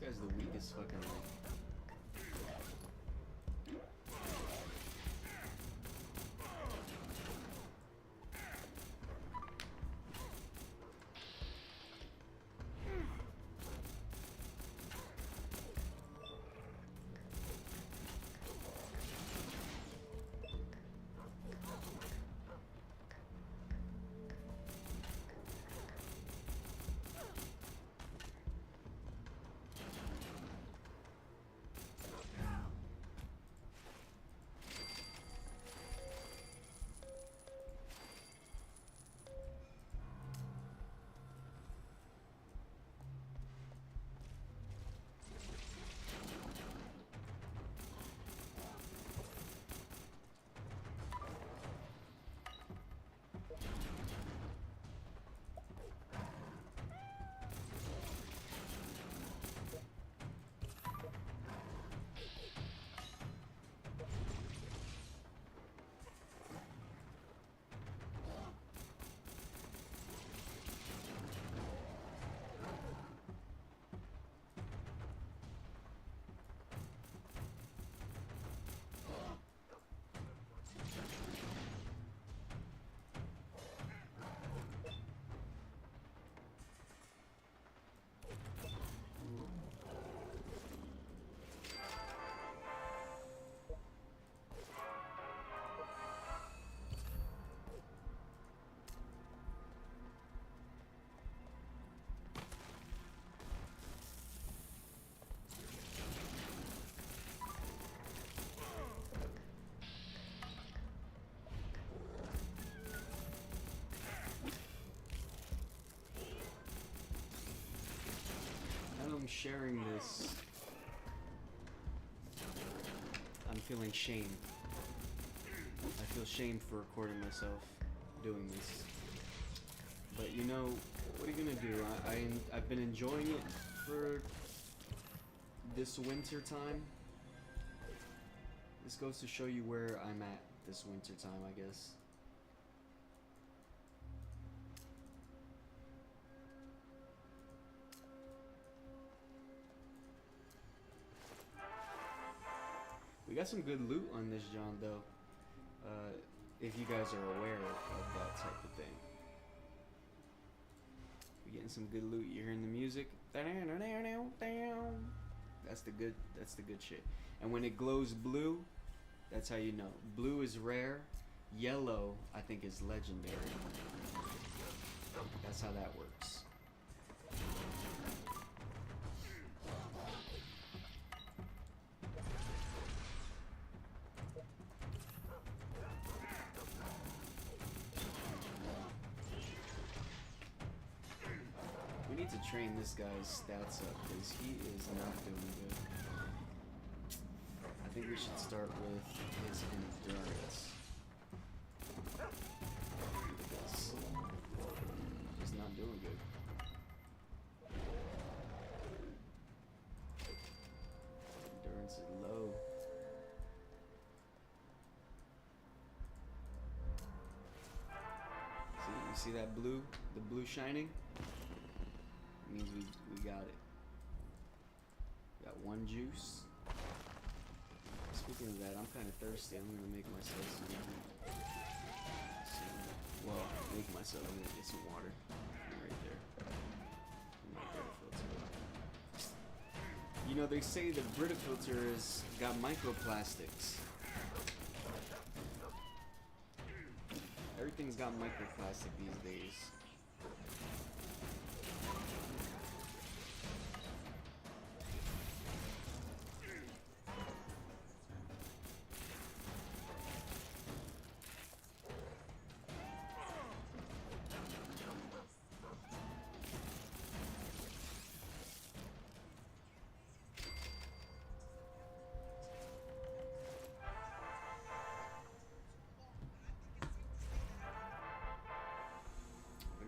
This guy's the weakest fucking link. I'm sharing this, I'm feeling shame. feel shamed for recording myself doing this. But you know, what are you gonna do? I've been enjoying it for this winter time. This goes to show you where I'm at this winter time, I guess. We got some good loot on this John though. If you guys are aware of that type of thing. We're getting some good loot. You're hearing the music. That's the good shit. And when it glows blue, that's how you know. Blue is rare. Yellow, I think, is legendary. That's how that works. We need to train this guy's stats up because he is not doing good. I think we should start with his endurance. Because he's not doing good. Endurance is low. See, you see that blue? The blue shining? It means we got it. Got one juice. Speaking of that, I'm kind of thirsty. I'm gonna make myself make myself. I'm gonna get some water right there. My Brita filter. You know, they say the Brita filter has got microplastics. Everything's got microplastic these days.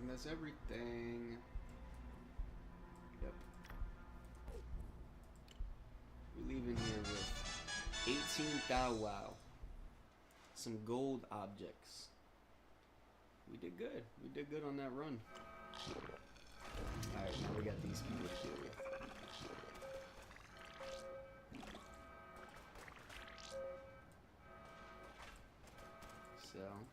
That's everything. Yep. We're leaving here with 18 Thou Wow. Some gold objects. We did good. We did good on that run. Alright, now we got these people to deal with. Sell.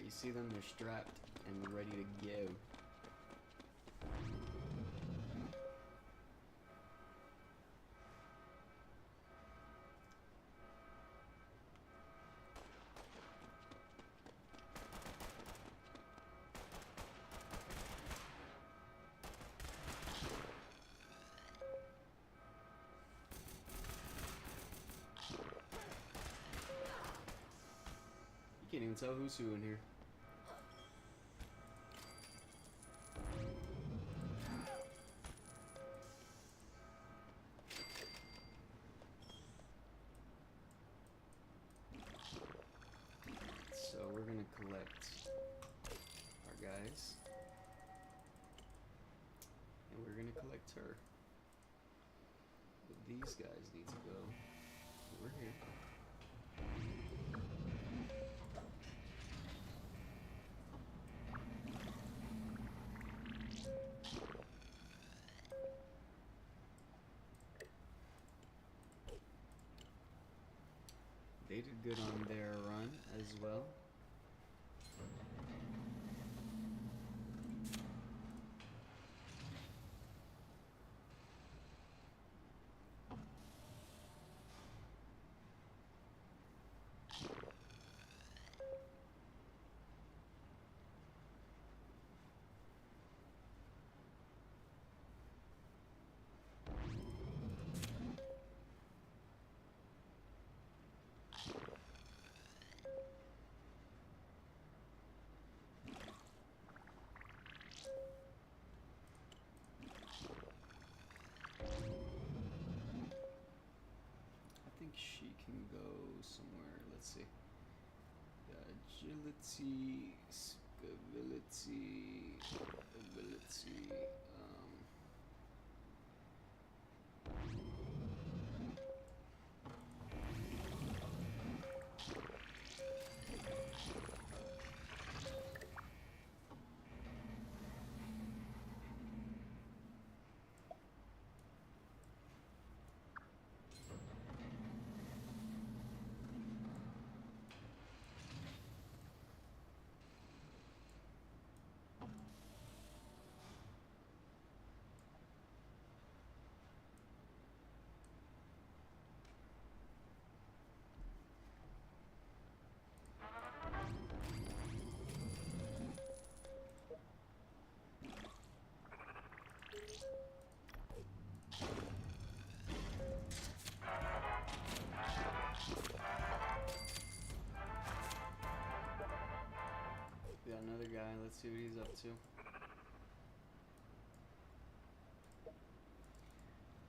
You see them, they're strapped and ready to go. You can't even tell who's who in here. Collect our guys, and we're gonna collect her. But these guys need to go over here. They did good on their run as well. Agility, stability, ability. Got another guy. Let's see what he's up to.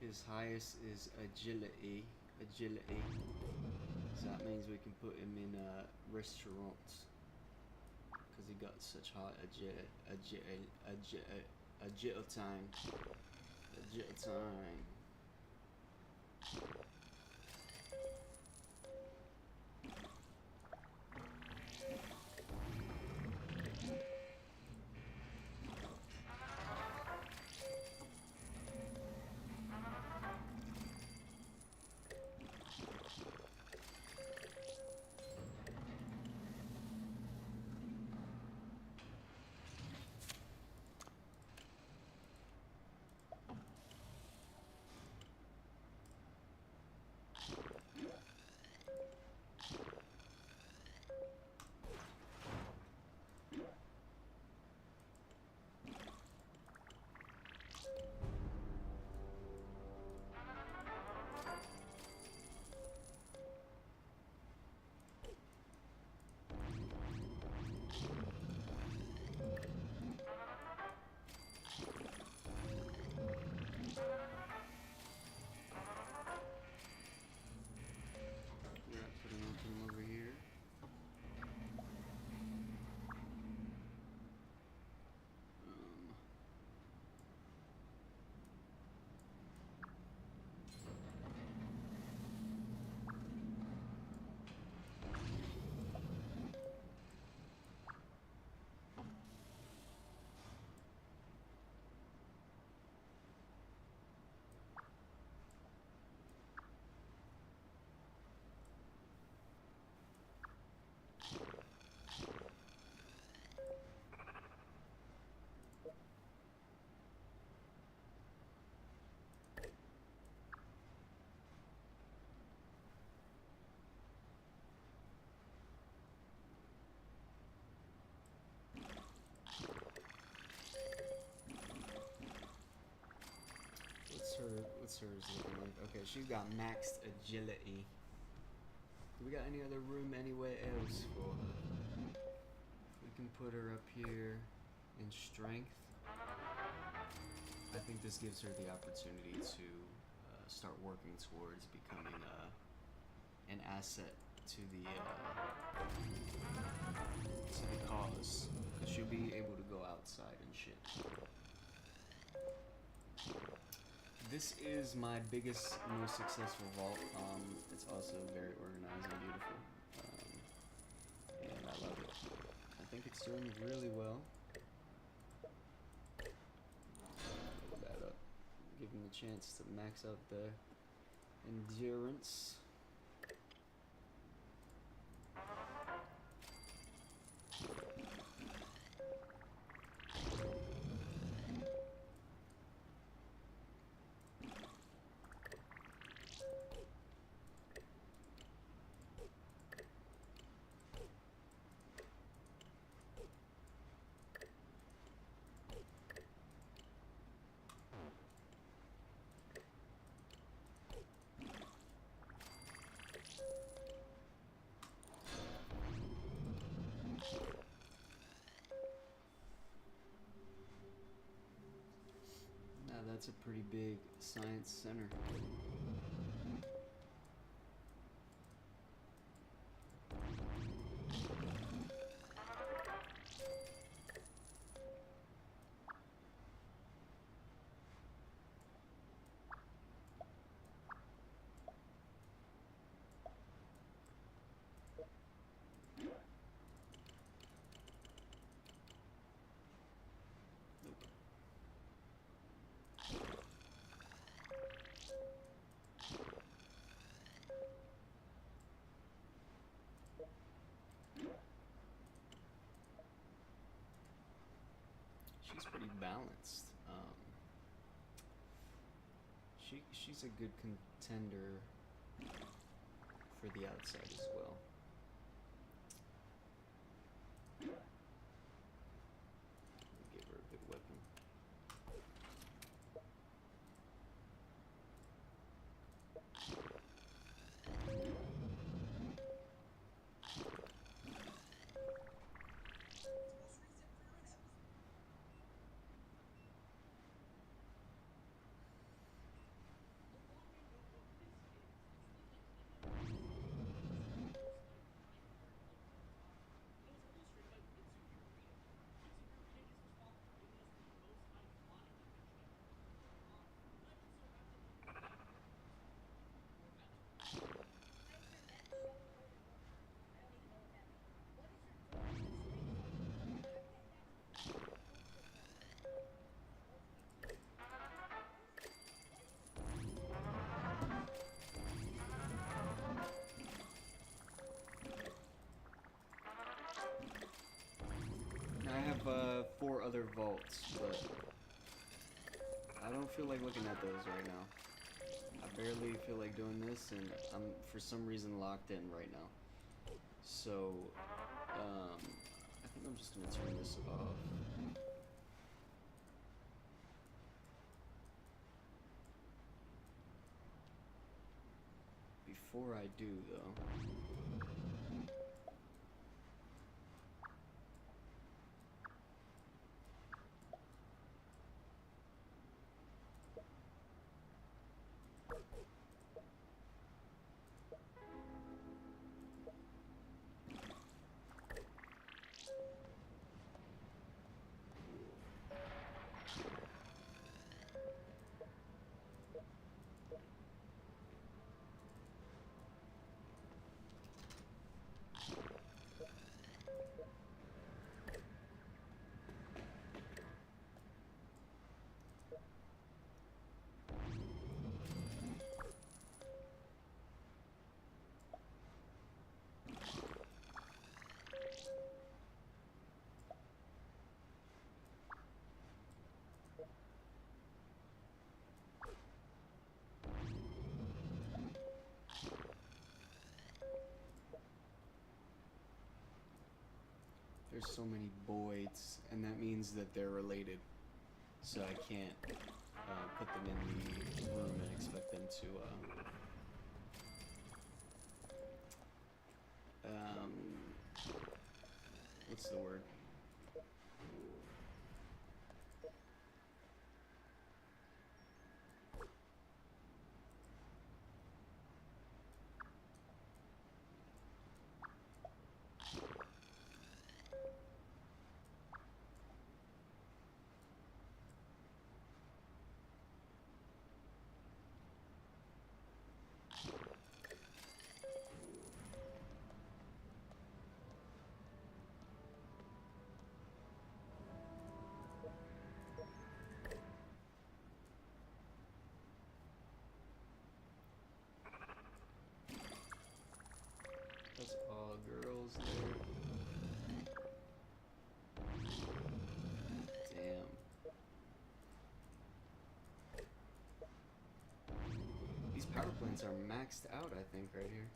His highest is agility. Agility. So that means we can put him in restaurants. Because he got such high agility time. Agility time. What's hers looking like? Okay, she's got maxed agility. Do we got any other room anywhere else for her? We can put her up here in strength. I think this gives her the opportunity to start working towards becoming an asset to the cause. Because she'll be able to go outside and shit. This is my biggest, most successful vault. It's also very organized and beautiful. And I love it. I think it's doing really well. Build that up. Give him a chance to max out the endurance. That's a pretty big science center. she's pretty balanced. She's a good contender for the outside as well. Give her a good weapon. I have 4 other vaults, but I don't feel like looking at those right now. I barely feel like doing this, and I'm for some reason locked in right now. So, I think I'm just gonna turn this off. Before I do, though. There's so many Boyds, and that means that they're related. So I can't put them in the room and expect them to what's the word? That's all girls there. Damn. These power plants are maxed out, I think, right here.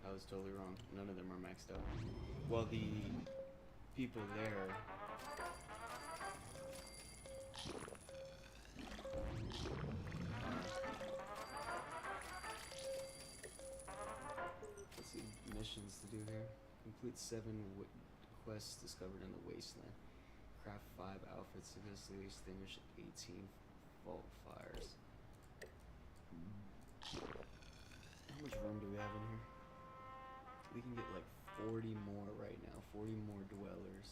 I was totally wrong. None of them are maxed out. Well, the people there. Let's see, missions to do here. Complete 7 quests discovered in the wasteland. Craft 5 outfits, successfully extinguish 18 vault fires. How much room do we have in here? We can get like 40 more right now. 40 more dwellers.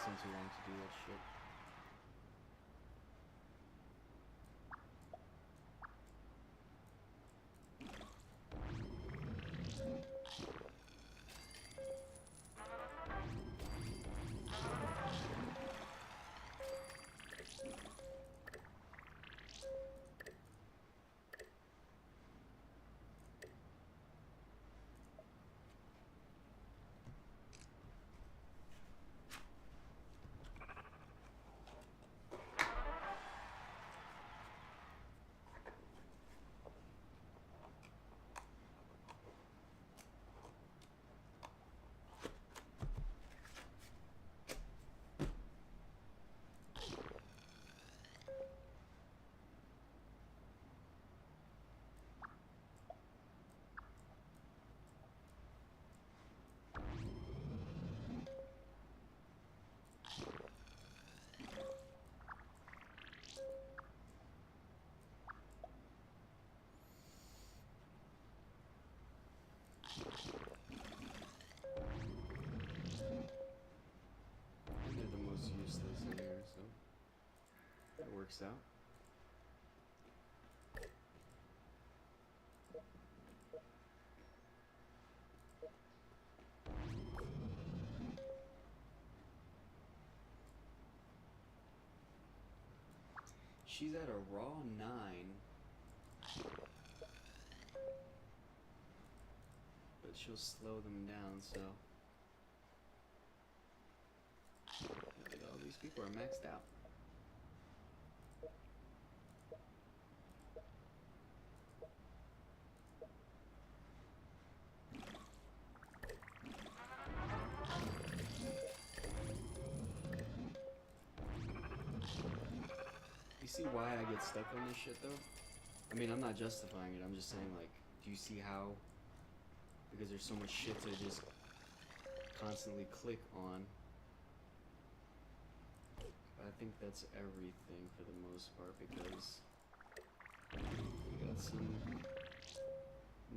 takes them too long to do that shit. And they're the most useless in here, so it works out. She's at a raw 9. But she'll slow them down, so. Look at all these people are maxed out. You see why I get stuck on this shit though? I mean, I'm not justifying it, I'm just saying, like, do you see how? Because there's so much shit to just constantly click on. I think that's everything for the most part, because we got some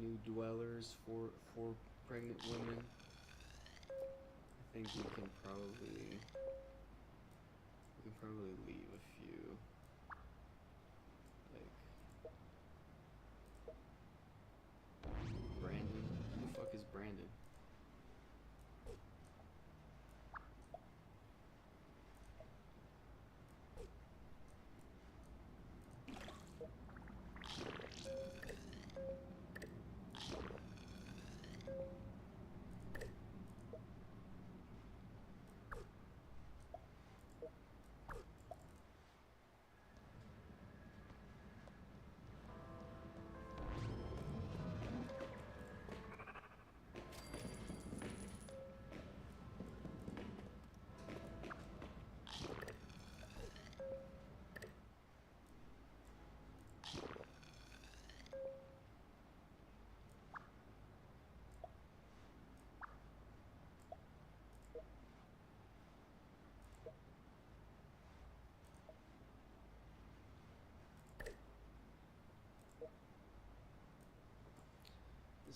new dwellers for pregnant women. I think we can probably leave a few. Like Brandon. Who the fuck is Brandon?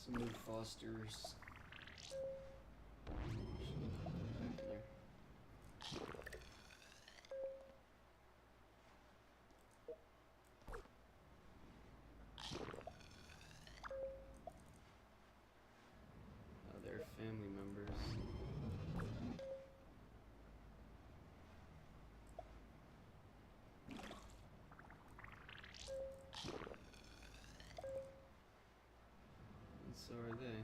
Some new Fosters. Back in there. They're family members. And so are they.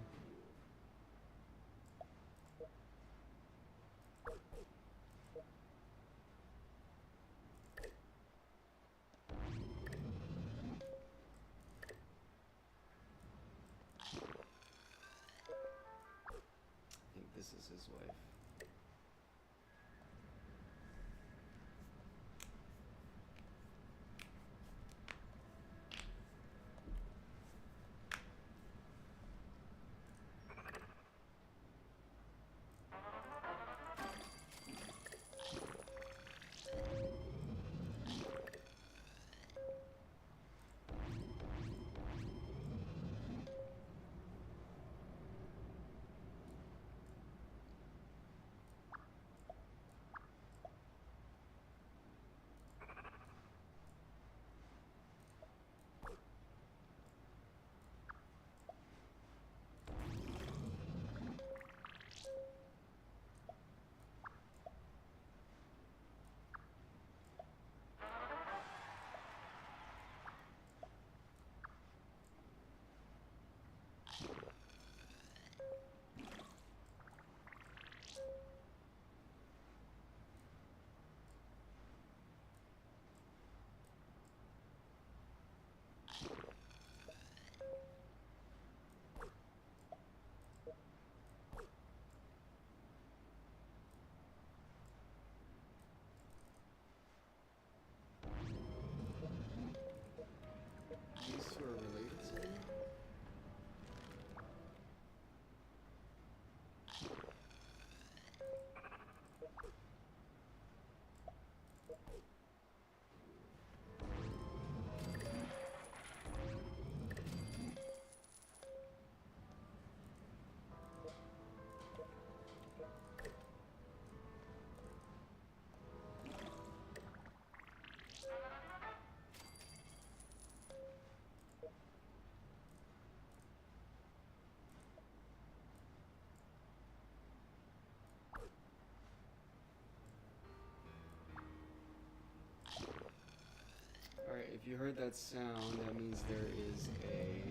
I think this is his wife. If you heard that sound, that means there is a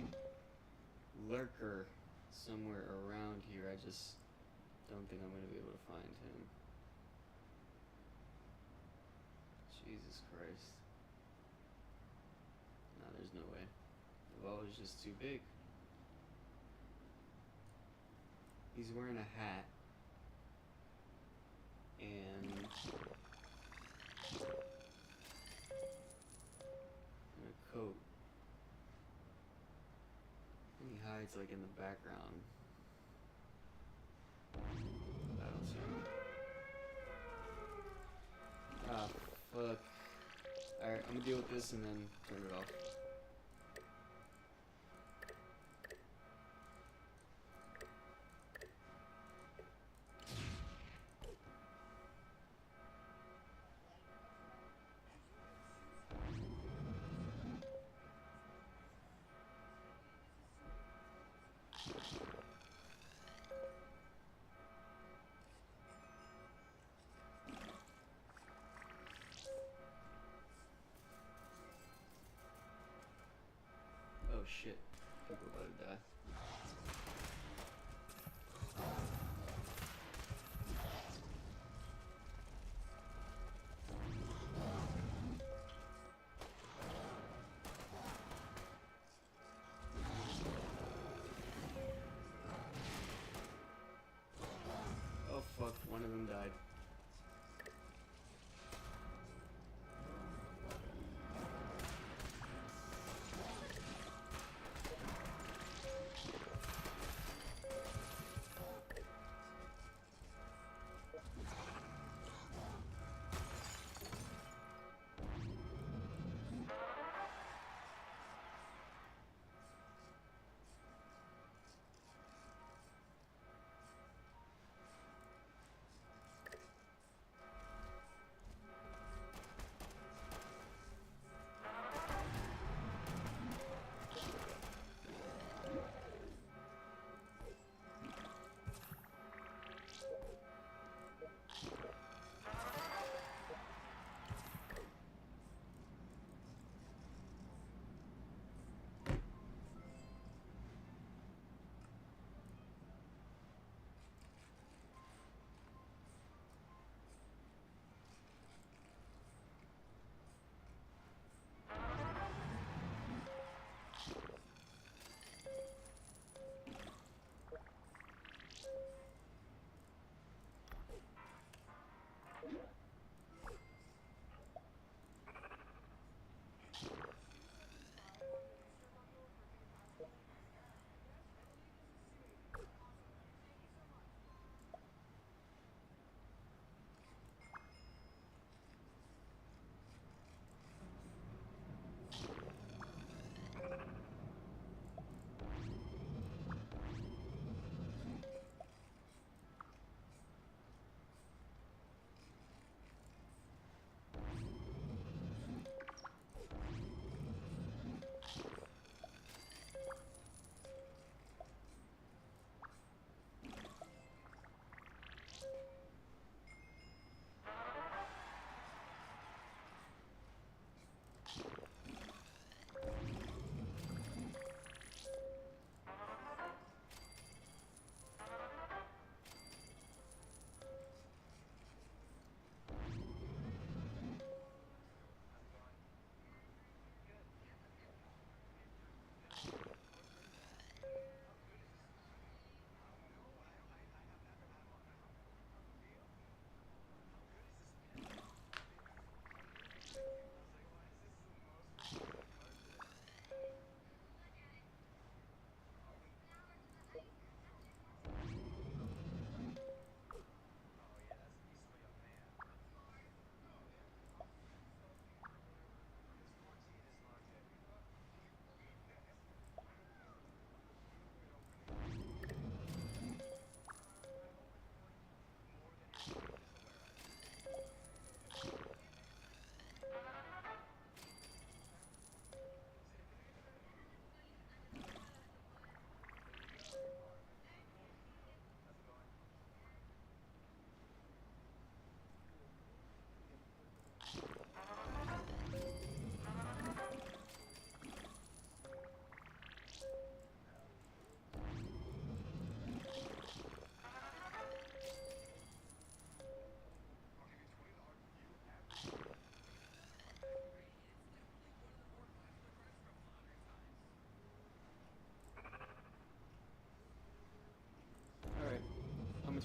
lurker somewhere around here. I just don't think I'm gonna be able to find him. Jesus Christ. Nah, there's no way. The wall is just too big. He's wearing a hat. And a coat. And he hides like in the background. I don't see him. Ah, fuck. Alright, I'm gonna deal with this and then turn it off. Oh shit. People about to die. Oh fuck, one of them died.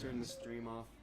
turn the stream off.